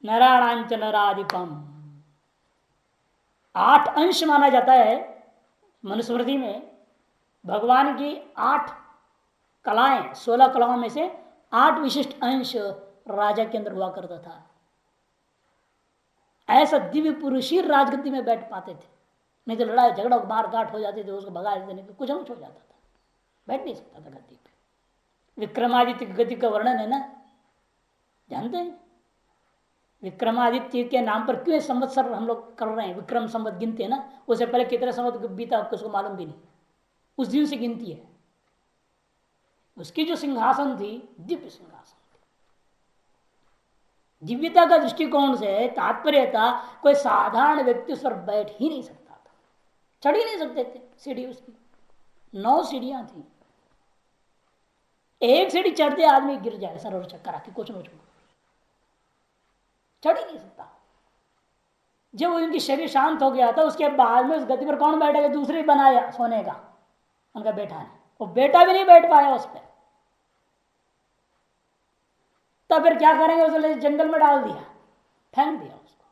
नराणांच नराधिपम, 8 अंश माना जाता है मनुस्मृति में। भगवान की 8 कलाएं, 16 कलाओं में से 8 विशिष्ट अंश राजा के अंदर हुआ करता था। ऐसा दिव्य पुरुष ही राजगद्दी में बैठ पाते थे, नहीं तो लड़ाई झगड़ा मार काट हो जाते थे, उसको भगा देते, नहीं तो कुछ न कुछ हो जाता था, बैठ नहीं सकता था गद्दी पे। विक्रमादित्य की गद्दी का वर्णन है ना, जानते हैं? विक्रमादित्य के नाम पर क्यों संवत्सर हम लोग कर रहे हैं? विक्रम संवत गिनते हैं ना, उससे पहले कितने संवत बीता आपको उसको मालूम भी नहीं, उस दिन से गिनती है। उसकी जो सिंहासन थी, दिव्य सिंहासन थी। दिव्यता का दृष्टिकोण से तात्पर्य था कोई साधारण व्यक्ति उस पर बैठ ही नहीं सकता था, चढ़ ही नहीं सकते थे। सीढ़ी उसकी 9 सीढ़ियां थी, एक सीढ़ी चढ़ते आदमी गिर जाए, सरोवर चक्कर आके कुछ न चढ़ ही नहीं सकता। जब उनकी शरीर शांत हो गया था, उसके बाद में उस गति पर कौन बैठेगा? दूसरे बनाया सोने का, उनका बेटा ने, वो बेटा भी नहीं बैठ पाया उस पर। तब फिर क्या करेंगे? उसने जंगल में डाल दिया, फेंक दिया उसको,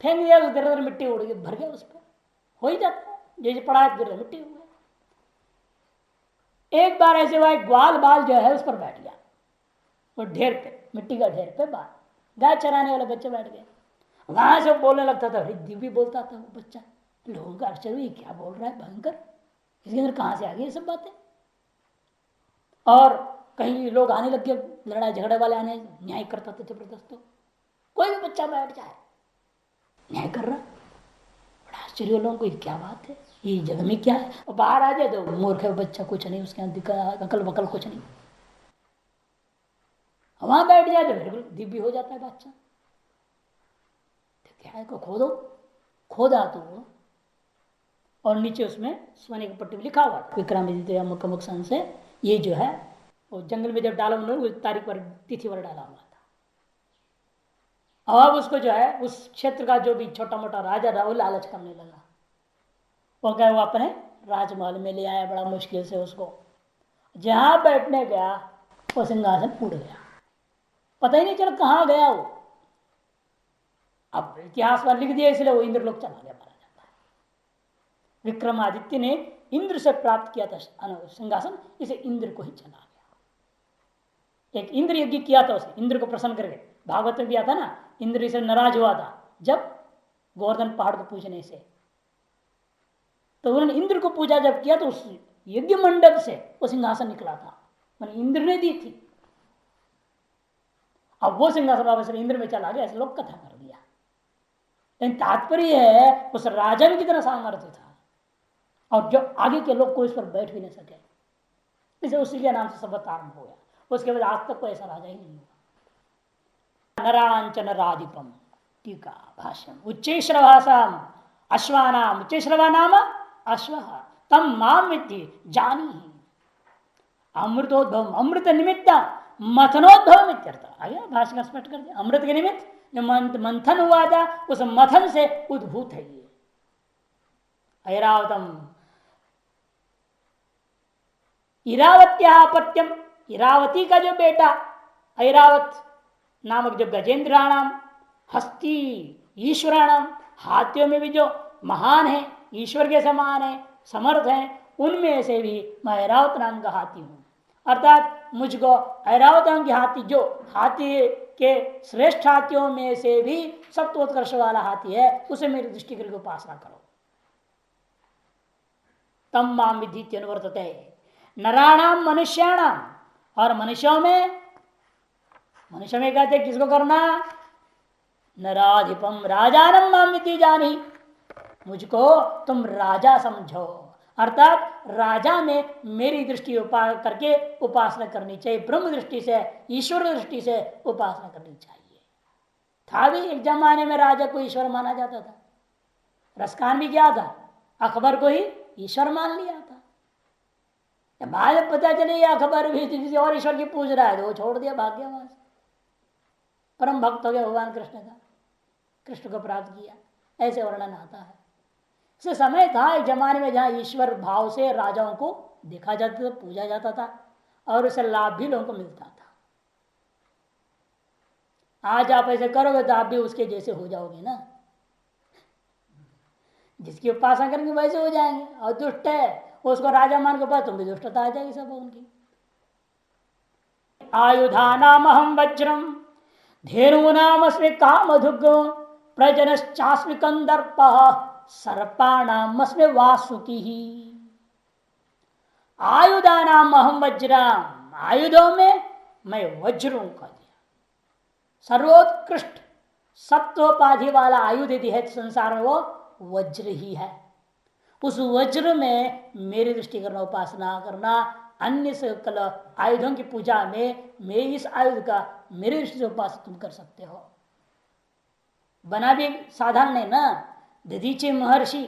फेंक दिया तो धीरे धीरे मिट्टी उड़ गई, भर गया उस पर। हो ही जाता है, जैसे पड़ा है धीरे मिट्टी हुआ। एक बार ऐसे हुआ, ग्वाल बाल जो है उस पर बैठ गया, वो ढेर पे, मिट्टी का ढेर पे बाल। गाय चराने वाले बच्चे बैठ गए, वहां से बोलने लगता था, दिव्य बोलता था वो बच्चा। लोगों का आश्चर्य, क्या बोल रहा है भयंकर, इसके अंदर कहां से आ गई ये सब बातें। और कहीं लोग आने लग गए, लड़ाई झगड़े वाले आने, न्याय करता था जबरदस्त। कोई भी बच्चा बैठ जाए, न्याय कर रहा। बड़ा आश्चर्य लोगों को, क्या बात है, ये जगह में क्या है। और बाहर आ जाए तो मूर्ख है बच्चा, कुछ नहीं, उसके अंदर अकल बकल कुछ नहीं। वहां बैठ जाए तो बिल्कुल दिव्य हो जाता है बच्चा। तो क्या है को खोदो, खोदा तो, और नीचे उसमें सोने की पट्टी में लिखा हुआ था, विक्रमादित्य मुख सन से ये जो है वो जंगल में जब डाला उन्होंने उस तारीख पर तिथि पर डाला हुआ था। अब उसको जो है उस क्षेत्र का जो भी छोटा मोटा राजा था वो लालच करने लगा। वो क्या, वो अपने राजमहल में ले आया बड़ा मुश्किल से उसको। जहां बैठने गया वो सिंहासन उड़ गया, पता ही नहीं चला कहाँ गया वो। अब इतिहास में लिख दिया इसलिए वो इंद्रलोक चला गया, माना जाता है। विक्रमादित्य ने इंद्र से प्राप्त किया था सिंहासन, इसे इंद्र को ही चला गया। एक इंद्र यज्ञ किया था उसे, इंद्र को प्रसन्न करके। भागवत में भी आता ना, इंद्र से नाराज हुआ था जब गोवर्धन पहाड़ को पूजने से, तो उन्होंने इंद्र को पूजा जब किया तो उस यज्ञ मंडप से वो सिंहासन निकला था, मैंने इंद्र ने दी थी। अब वो सिंहासन वापस इंद्र में चला गया, ऐसे लोग कथा कर दिया। लेकिन तात्पर्य है उस राजा में कितना सामर्थ्य था, और जो आगे के लोग को इस पर बैठ भी नहीं सके, इसे उसी के नाम से सब आरंभ हो गया। उसके बाद आज तक कोई ऐसा राजा ही नहीं हुआ। नरांचन राधिपम टीका भाष्यम उच्चैश्रवासाम अश्वानाम उच्चैश्रवा नाम अश्व तम माम विद्धि जानी ही अमृतोद्भव अमृत निमित्त मथनोद्भव इत्यर्थ। आया भाष्य का स्पष्ट कर दिया। अमृत के निमित्त जो मंथन हुआ था उस मथन से उद्भूत है ये। ऐरावतम इरावत्यापत्यम, इरावती का जो बेटा ऐरावत नामक जो गजेंद्राणाम हस्ती ईश्वराणाम, हाथियों में भी जो महान है, ईश्वर के समान है, समर्थ है, उनमें से भी मैं ऐरावत नाम का हाथी हूं। अर्थात मुझको ऐरावत नाम की हाथी, जो हाथी के श्रेष्ठ हाथियों में से भी सप्तोत्कर्ष वाला हाथी है, उसे मेरी दृष्टि करके उपासना करो। तम माम विधि अनुवर्तते नराणाम मनुष्याणाम, और मनुष्यों में कहते किसको करना, नराधिपम राजानम माम विधि जानी, मुझको तुम राजा समझो। अर्थात राजा में मेरी दृष्टि करके उपासना करनी चाहिए, ब्रह्म दृष्टि से, ईश्वर दृष्टि से उपासना करनी चाहिए। था भी एक जमाने में राजा को ईश्वर माना जाता था। रसखान भी क्या था, अकबर को ही ईश्वर मान लिया था। बाद में पता चले ये अकबर भी किसी और ईश्वर की पूज रहा है तो वो छोड़ दिया, भाग गया वहां से। परम भक्त हो गया भगवान कृष्ण का, कृष्ण को प्राप्त किया, ऐसे वर्णन आता है। से समय था एक जमाने में जहां ईश्वर भाव से राजाओं को देखा जाता था, पूजा जाता था, और उसे लाभ भी लोगों को मिलता था। आज आप ऐसे करोगे तो आप भी उसके जैसे हो जाओगे ना, जिसकी उपासना करेंगे वैसे हो जाएंगे। और दुष्ट है उसको राजा मान के पास तुम भी दुष्टता आ जाएगी सब उनकी। आयुधानाम अहम वज्रम धेनूनाम अस्मि कामधुग् प्रजनश्चास्मि कंदर्प सर्पाणाम अस्मि वासुकी। आयुधानाम अहम वज्रम, आयुधों में मैं वज्रों का दिया। सर्वोत्कृष्ट सत्वोपाधि वाला आयुध यदि है संसार में वो वज्र ही है। उस वज्र में मेरी दृष्टि करना, उपासना करना, अन्य से कल आयुधों की पूजा में मेरे इस आयुध का मेरी दृष्टि से उपासना तुम कर सकते हो। बना भी साधारण है ना, दधीचि महर्षि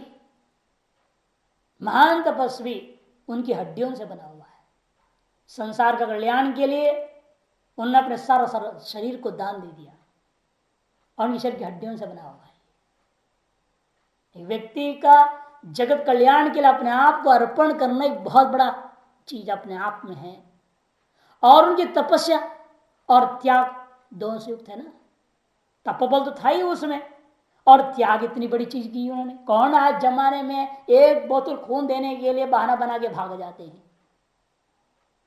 महान तपस्वी, उनकी हड्डियों से बना हुआ है। संसार का कल्याण के लिए उन्होंने अपने सारा शरीर को दान दे दिया, और ईश्वर की हड्डियों से बना हुआ है। एक व्यक्ति का जगत कल्याण के लिए अपने आप को अर्पण करना एक बहुत बड़ा चीज अपने आप में है, और उनकी तपस्या और त्याग दोनों से युक्त है ना। तपोबल तो था ही उसमें, और त्याग इतनी बड़ी चीज की उन्होंने। कौन आज जमाने में एक बोतल खून देने के लिए बहाना बना के भाग जाते हैं।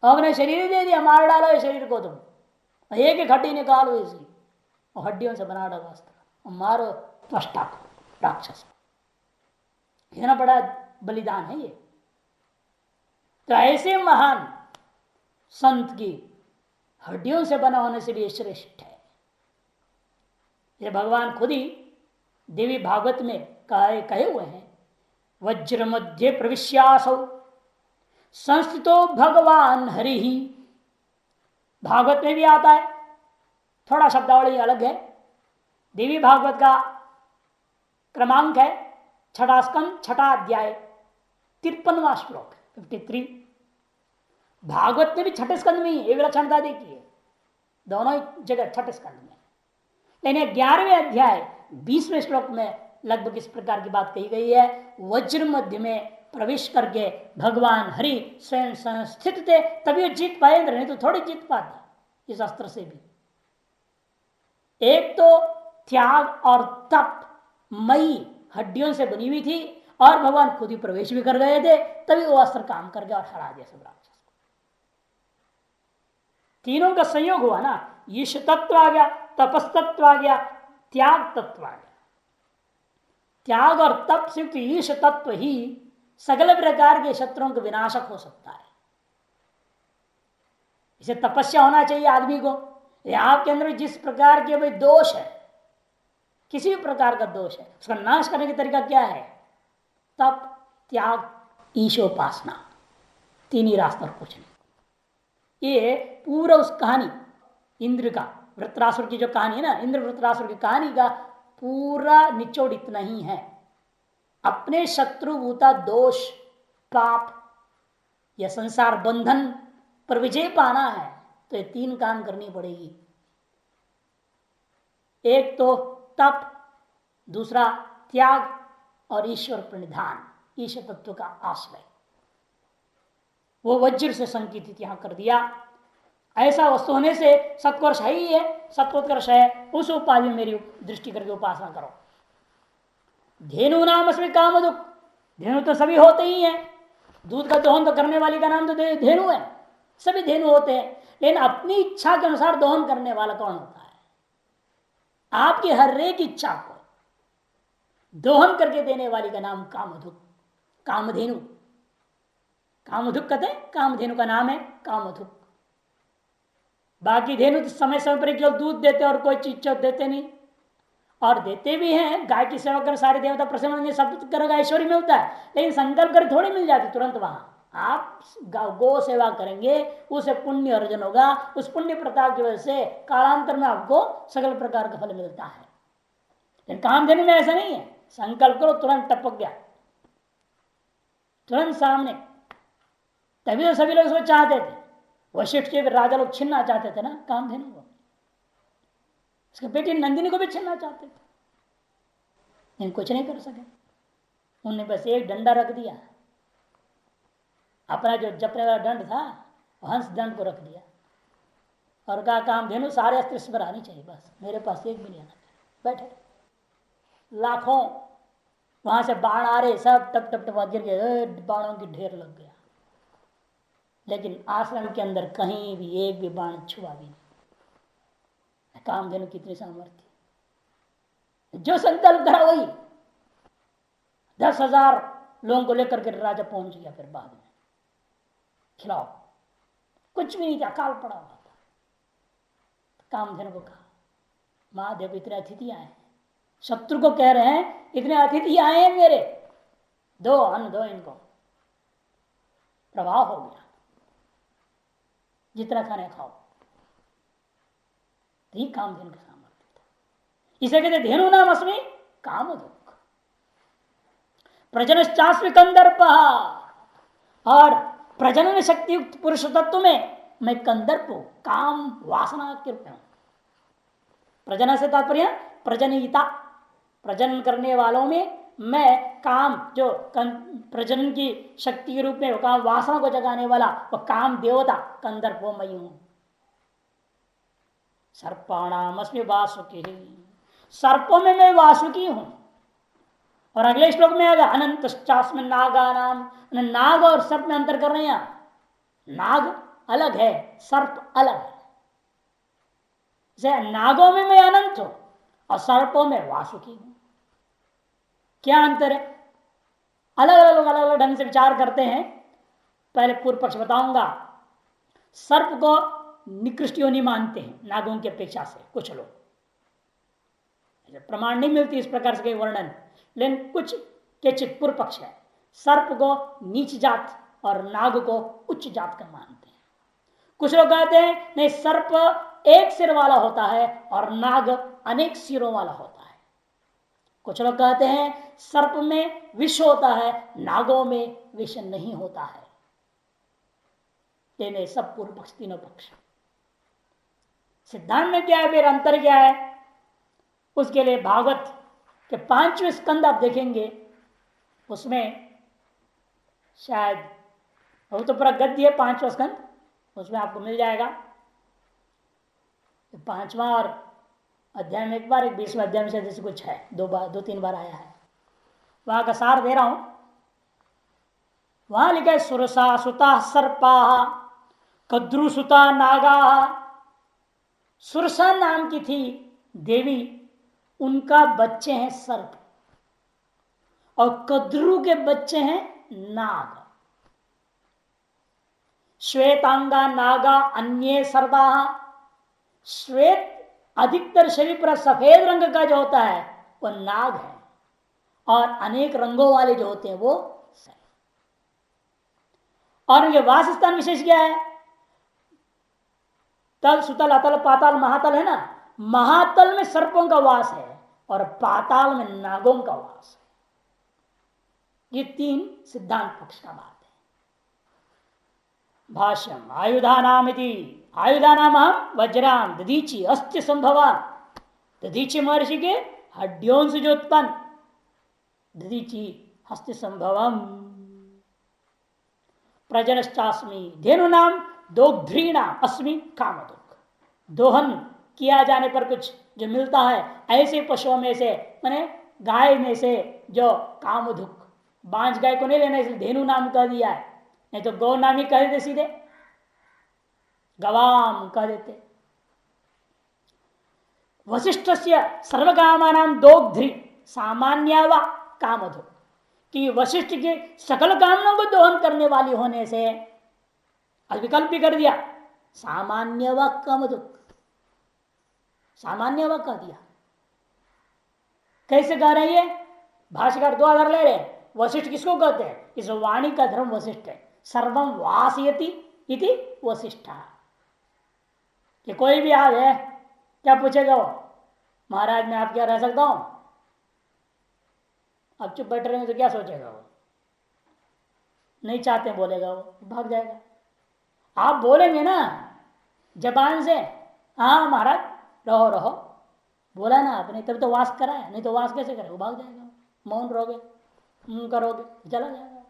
हमने शरीर दे दिया, मार डालो इस शरीर को, तुम एक एक हड्डी निकालो इसी, और हड्डियों से बना डालो अस्त्र, मारो त्वष्टा को, राक्षस को। इतना बड़ा बलिदान है ये। तो ऐसे महान संत की हड्डियों से बना होने से भी श्रेष्ठ है। ये भगवान खुद ही देवी भागवत में कहे हुए हैं, वज्र मध्य प्रविश्यासौ संस्थितो भगवान हरि ही। भागवत में भी आता है, थोड़ा शब्दावली अलग है। देवी भागवत का क्रमांक है छठा स्कंद, छठा अध्याय, 53वां श्लोक 53। भागवत में भी छठे स्कंद में ही ये विलक्षणता देखिए, दोनों ही जगह छठे स्कंद में। लेकिन 11वें अध्याय 20वें श्लोक में लगभग इस प्रकार की बात कही गई है, वज्र मध्य में प्रवेश करके भगवान हरि स्वयं संस्थित थे, तभी वो जीत पाए, नहीं तो थोड़ी जीत पाते इस अस्त्र से भी। एक तो त्याग और तप मई हड्डियों से बनी हुई थी, और भगवान खुद ही प्रवेश भी कर गए थे, तभी वो अस्त्र काम कर गया और हरा दिया सब राक्षस को। तीनों का संयोग हुआ ना, ईश तत्व आ गया, तपस तत्व आ गया, त्याग तत्व आ गया। त्याग और तप से युक्त ईश तत्व ही सकल प्रकार के शत्रुओं का विनाशक हो सकता है। इसे तपस्या होना चाहिए आदमी को। आपके अंदर जिस प्रकार के भाई दोष है, किसी भी प्रकार का दोष है, उसका नाश करने का तरीका क्या है? तप, त्याग, ईशोपासना, तीन ही रास्ता, कुछ नहीं। ये पूरा उस कहानी इंद्र का, वृत्रासुर की जो कहानी है ना, इंद्र वृत्रासुर की कहानी का पूरा निचोड़ इतना ही है। अपने शत्रुभूता दोष, पाप या संसार बंधन पर विजय पाना है तो ये तीन काम करनी पड़ेगी। एक तो तप, दूसरा त्याग, और ईश्वर प्रणिधान, ईश्वर तत्व का आश्रय। वो वज्र से संकेतित यहां कर दिया। ऐसा वस्तु होने से सत्कर्ष है ही है, सत्वोत्कर्ष है, उस उपाधि में मेरी दृष्टि करके उपासना करो। धेनु नाम अस्मि काम दुख, धेनु तो सभी होते ही हैं। दूध का दोहन तो करने वाली का नाम तो धेनु है, सभी धेनु होते हैं। लेकिन अपनी इच्छा के अनुसार दोहन करने वाला कौन होता है? आपकी हर एक इच्छा को दोहन करके देने वाली का नाम कामधुक, कामधेनु। कामधुक कहते हैं, कामधेनु का नाम है कामधुक। बाकी धेनु तो समय समय पर केवल दूध देते और कोई चीज देते नहीं, और देते भी हैं। गाय की सेवा कर सारे देवता प्रसन्न होंगे, सब करेगा, ऐश्वर्य मिलता है। लेकिन संकल्प कर थोड़ी मिल जाती तुरंत। वहां आप गौ सेवा करेंगे, उसे पुण्य अर्जन होगा, उस पुण्य प्रताप की वजह से कालांतर में आपको सकल प्रकार का फल मिलता है। लेकिन कामधेनु में ऐसा नहीं है, संकल्प करो तुरंत टपक गया, तुरंत सामने। तभी तो सभी लोग इसको चाहते थे। वशिष्ठ के राजा लोग छीनना चाहते थे ना कामधेनु को, उसके बेटी नंदिनी को भी छीनना चाहते थे, लेकिन कुछ नहीं कर सके। उन्होंने बस एक डंडा रख दिया, अपना जो जपने वाला दंड था हंस दंड को रख दिया, और कहा कामधेनु सारे अस्त्र इस पर आनी चाहिए, बस मेरे पास एक भी नहीं आना चाहिए। बैठे लाखों वहां से बाण आ रहे, सब टप टप टप गिर गए, बाणों की ढेर लग गया। लेकिन आश्रम के अंदर कहीं भी एक भी बाण छुआ भी नहीं। कामधेनु कितनी सामर्थ्य, जो संकल्प करा वही। 10,000 लोगों को लेकर के राजा पहुंच गया। फिर बाद में खिलाओ, कुछ भी नहीं था, काल पड़ा हुआ था। कामधेनु को कहा, मां देखो इतने अतिथि आए हैं, शत्रु को कह रहे हैं इतने अतिथि आए हैं मेरे, दो अन्न दो इनको। प्रभाव हो गया, जितना खाने खाओ। यही कामधेनु का सामर्थ्य था। इसे कहते धेनु नाम अस्मि कामधुक। प्रजनश्चास्मि कंदर्प, और प्रजनन शक्ति युक्त पुरुष तत्व में मैं कंदर्प हूं, काम वासना के रूप में हूं। प्रजनन से तात्पर्य प्रजनयिता, प्रजनन करने वालों में मैं काम, जो प्रजनन की शक्ति के रूप में काम वासना को जगाने वाला वह काम देवता कंदर्प वो मैं हूं। सर्पाणाम अस्मि वासुकी, सर्पों में मैं वासुकी हूं। और अगले श्लोक में आएगा अनंतश्चास्मि नागा नाम, नाग और सर्प में अंतर कर रहे हैं। नाग अलग है, सर्प अलग है। जैसे नागों में मैं अनंत हूं और सर्पों में वासुकी हूं। क्या अंतर है? अलग अलग लोग अलग अलग ढंग से विचार करते हैं। पहले पूर्व पक्ष बताऊंगा। सर्प को निकृष्ट योनि मानते हैं नागों की अपेक्षा से कुछ लोग, प्रमाण नहीं मिलती इस प्रकार से कोई वर्णन, लेकिन कुछ के चित पूर्व पक्ष है। सर्प को नीच जात और नाग को उच्च जात का मानते हैं। कुछ लोग कहते हैं नहीं, सर्प एक सिर वाला होता है और नाग अनेक सिरों वाला होता है। कुछ लोग कहते हैं सर्प में विष होता है, नागों में विष नहीं होता है। ये सब पूर्व पक्ष, तीनों पक्ष। सिद्धांत में क्या है, फिर अंतर क्या है, उसके लिए भागवत के 5वें स्कंद आप देखेंगे, उसमें शायद वो तो पूरा गद्य है 5वां स्कंद, उसमें आपको मिल जाएगा 5वां और अध्याय में एक बार, एक 20वें अध्याय में शायद जैसे कुछ है, 2-3 बार आया है। वहां का सार दे रहा हूं। वहां लिखा है सुरसा सुता सर्पा कद्रुसुता नागा। सुरसा नाम की थी देवी, उनका बच्चे हैं सर्प, और कद्रु के बच्चे हैं नाग। श्वेतांगा नागा अन्ये सर्वा। श्वेत अधिकतर शरीर पर सफेद रंग का जो होता है वो नाग है, और अनेक रंगों वाले जो होते हैं वो सर्प। और उनके वासस्थान विशेष क्या है, तल सुतल अतल पाताल महातल है ना, महातल में सर्पों का वास है और पाताल में नागों का वास है। ये 3 सिद्धांत पक्ष का बात है। भाष्यम आयुधानामिति, आयुधानाम हम वज्राम दधीची अस्त्य संभवान। दधीची महर्षि के हड्डियों से जो उत्पन्न दधीची हस्ति संभवम। प्रजनश्चास्मि धेनु नाम दोग्ध्रीणा अस्मि कामदुख। दोहन किया जाने पर कुछ जो मिलता है ऐसे पशुओं में से, माने गाय में से जो कामदुख, बांझ गाय को नहीं लेना इसलिए धेनु नाम कह दिया है, नहीं तो गौ नाम ही कह देते, सीधे गवाम कह देते। वशिष्ठ से सर्वकामा नाम दोग्ध्री सामान्य व कामधुक, कि वशिष्ठ के सकल कामनाओं को दोहन करने वाली होने से विकल्प भी कर दिया, सामान्य व कामधुक, सामान्य व कह दिया। कैसे कह रही है, भाष्यकार 2 आधार ले रहे। वशिष्ठ किसको कहते हैं, इस वाणी का धर्म वशिष्ठ है। सर्वम वासयति इति वशिष्ठ। कि कोई भी आवे क्या पूछेगा वो, महाराज मैं आप क्या रह सकता हूं, अब चुप बैठ रहेंगे तो क्या सोचेगा वो, नहीं चाहते बोलेगा वो, भाग जाएगा। आप बोलेंगे ना जबान से, हाँ महाराज रहो रहो, बोला ना आपने तब तो वास करा है, नहीं तो वास कैसे करे, वो भाग जाएगा। मौन रहोगे, करोगे, चला जाएगा।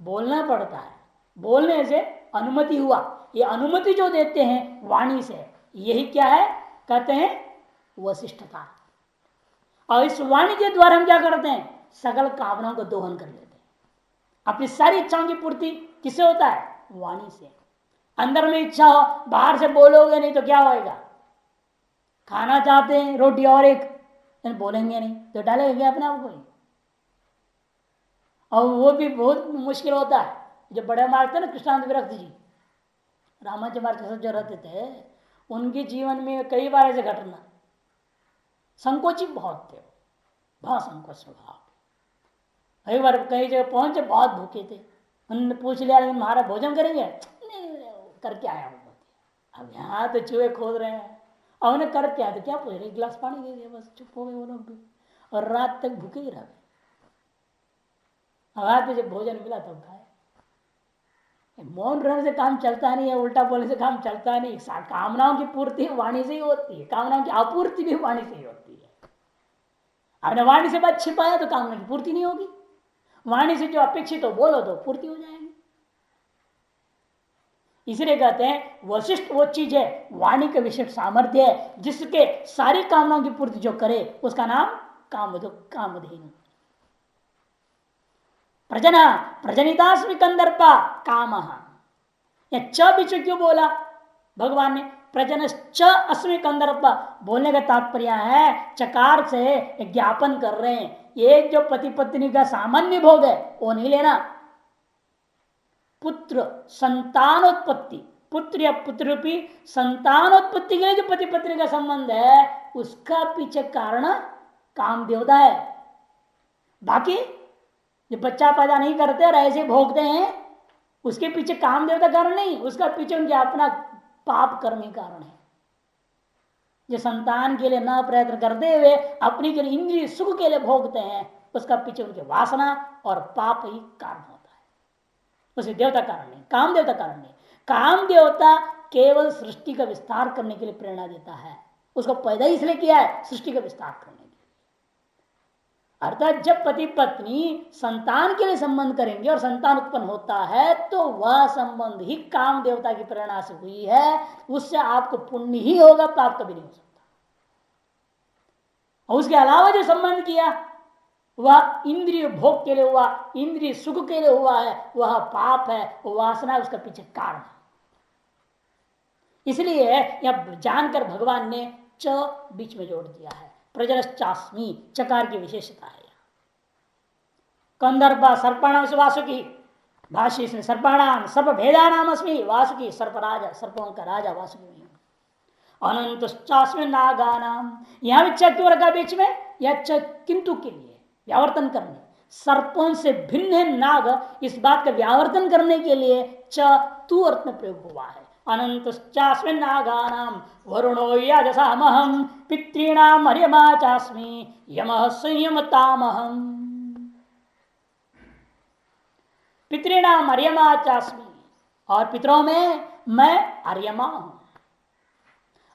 बोलना पड़ता है, बोलने से अनुमति हुआ। ये अनुमति जो देते हैं वाणी से, यही क्या है, कहते हैं वशिष्ठता। और इस वाणी के द्वारा हम क्या करते हैं, सकल कामनाओं को दोहन कर लेते हैं। अपनी सारी इच्छाओं की पूर्ति किससे होता है, वाणी से। अंदर में इच्छा हो, बाहर से बोलोगे नहीं तो क्या होएगा, खाना चाहते हैं रोटी और एक, बोलेंगे नहीं तो डालेंगे अपने आप को ही। और वो भी बहुत मुश्किल होता है। जो बड़े मार्ग थे ना कृष्णानंद विरक्त जी, रामाचार्य मार्ग के जो रहते थे, उनके जीवन में कई बार ऐसे घटना, संकोची बहुत थे, बहुत संकोच स्वभाव। एक बार कई जगह पहुंचे, बहुत भूखे थे, उन्होंने पूछ लिया लेकिन महाराज भोजन करेंगे, नहीं करके आया हूँ। अब यहाँ तो चूहे खोद रहे हैं, और उन्हें करके आया तो क्या पूछ रहे, गिलास पानी दे दिया, बस चुप हो गए वो लोग भी, और रात तक भूखे ही रह गए। रात में जब भोजन मिला तब खाए। मौन रहने से काम चलता नहीं है, उल्टा बोलने से काम चलता नहीं। कामनाओं की पूर्ति वाणी से ही होती है, कामनाओं की आपूर्ति भी वाणी से ही होती है। आपने वाणी से बात छिपाया तो कामना की पूर्ति नहीं होगी। वाणी से जो अपेक्षित हो बोलो तो पूर्ति हो जाएगी। इसलिए कहते हैं वशिष्ठ वो चीज है, वाणी का विशिष्ट सामर्थ्य है, जिसके सारी कामनाओं की पूर्ति जो करे उसका नाम कामधेनु। प्रजना प्रजनितास्मि कंदर्पा काम, च बिच क्यों बोला भगवान ने, प्रजन च अस्मि कंदर्प, बोलने का तात्पर्य है चकार से ज्ञापन कर रहे हैं, एक जो पति पत्नी का सामान्य भोग है वो नहीं लेना। पुत्र संतानोत्पत्ति, पुत्र या पुत्र रूपी संतानोत्पत्ति के लिए जो पति पत्नी का संबंध है उसका पीछे कारण काम देवता है। बाकी जो बच्चा पैदा नहीं करते और ऐसे भोगते हैं उसके पीछे काम देवता कारण नहीं, उसका पीछे उनके अपना पाप कर्म ही कारण है। जो संतान के लिए न प्रयत्न करते हुए अपनी के लिए इंद्रिय सुख के लिए भोगते हैं उसका पीछे उनके वासना और पाप ही कारण होता है। उसे देवता कारण नहीं, काम देवता कारण नहीं। काम देवता केवल सृष्टि का विस्तार करने के लिए प्रेरणा देता है, उसको पैदा इसलिए किया है सृष्टि का विस्तार करने के लिए। अर्थात जब पति पत्नी संतान के लिए संबंध करेंगे और संतान उत्पन्न होता है तो वह संबंध ही काम देवता की प्रेरणा से हुई है, उससे आपको पुण्य ही होगा, पाप कभी नहीं हो सकता। और उसके अलावा जो संबंध किया वह इंद्रिय भोग के लिए हुआ, इंद्रिय सुख के लिए हुआ है, वह पाप है, वासना उसका पीछे कारण है। इसलिए यह जानकर भगवान ने च बीच में जोड़ दिया है, प्रजनश्चास्मि चकार की विशेषता है। कंदर्प सर्पाणाम से वासुकी, भाष्य इसमें सर्पाणाम सर्प भेदानाम अस्मि वासुकी, सर्पराजा सर्पों का राजा वासुकी। अनंतश्चास्मि नागानाम, यहां भी च क्यों रखा बीच में? यह च किंतु के लिए, व्यावर्तन करने, सर्पों से भिन्न है नाग, इस बात का व्यावर्तन करने के लिए च तू अर्थ में प्रयोग हुआ है। अनंतश्चास्मि नागानाम वरुणो यजसामहं पितॄणाम अर्यमा चास्मि यमः संयमतामहं। पितॄणाम अर्यमा चास्मि, और पितरों में मैं अर्यमा हूं।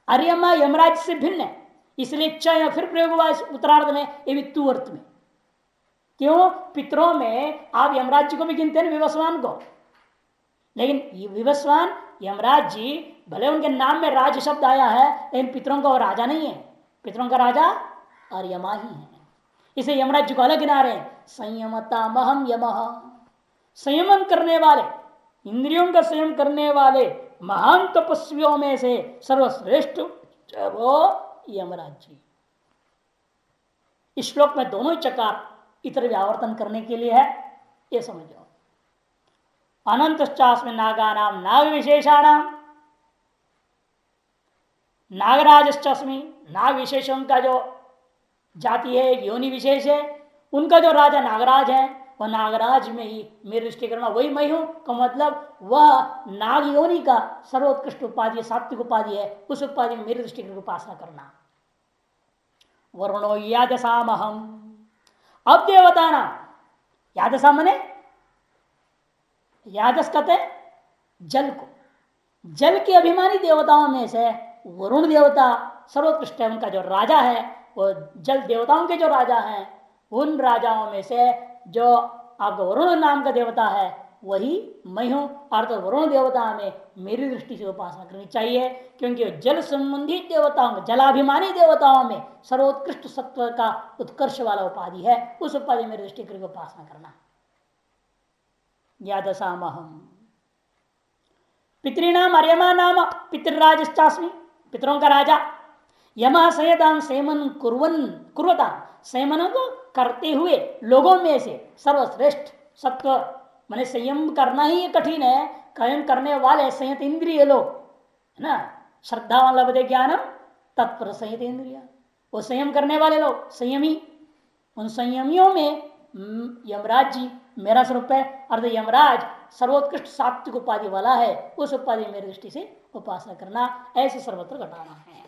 अर्यमा यमराज से भिन्न है, इसलिए च या फिर प्रयोग हुआ इस उत्तरार्ध में, ये भी तू अर्थ में। क्यों? पितरों में आप यमराज जी को भी गिनते हैं, विवस्वान को, लेकिन ये विवस्वान यमराज जी भले उनके नाम में राज शब्द आया है, लेकिन पितरों का वो राजा नहीं है, पितरों का राजा अर्यमा ही है। इसे यमराज जी को अलग गिना रहे हैं, संयमतामहं यमः, संयमन करने वाले, इंद्रियों का संयम करने वाले महान तपस्वियों में से सर्वश्रेष्ठ वो यमराज जी। इस श्लोक में दोनों चकार इतर व्यावर्तन करने के लिए है, ये समझो। अनंतश्चास्मि नागानाम नाग विशेषाणाम, नागराजश्चास्मि, नाग विशेषों का जो जाति है, योनि विशेष है, उनका जो राजा नागराज है, वह नागराज में ही मेरी दृष्टि करना, वही मैं हूं का मतलब वह नाग योनि का सर्वोत्कृष्ट उपाधि, सात्विक उपाधि है, उस उपाधि में मेरी दृष्टि करके उपासना करना। वरुणो यादसामहम, अब देवता ना, यादसा मने यादस कहते जल को, जल के अभिमानी देवताओं में से वरुण देवता सर्वोत्कृष्ट है, उनका जो राजा है वो जल देवताओं के जो राजा हैं, उन राजाओं में से जो आपका वरुण नाम का देवता है वही मैं हूं। अर्थात वरुण देवता में मेरी दृष्टि से उपासना करनी चाहिए, क्योंकि जल संबंधी देवताओं, जलाभिमानी देवताओं में सर्वोत्कृष्ट सत्व का उत्कर्ष वाला उपाधि है, उस उपाधि में मेरी दृष्टि करके उपासना करना। यादसामहम पितृणाम अर्यमा नाम पितृराजश्चास्मि, पितरों का राजा। यम संयताम संयमन कुर्वता, संयमन को करते हुए लोगों में से सर्वश्रेष्ठ सत्व, माने संयम करना ही कठिन है, संयम करने वाले संयत इंद्रिय लोग है ना, श्रद्धा वाला बदे ज्ञानम तत्पर संयत इंद्रिय, वो संयम करने वाले लोग संयमी, उन संयमियों में यमराज जी मेरा स्वरूप है। अर्थ यमराज सर्वोत्कृष्ट सात्विक उपाधि वाला है, उस उपाधि मेरी दृष्टि से उपासना करना, ऐसे सर्वत्र घटाना है।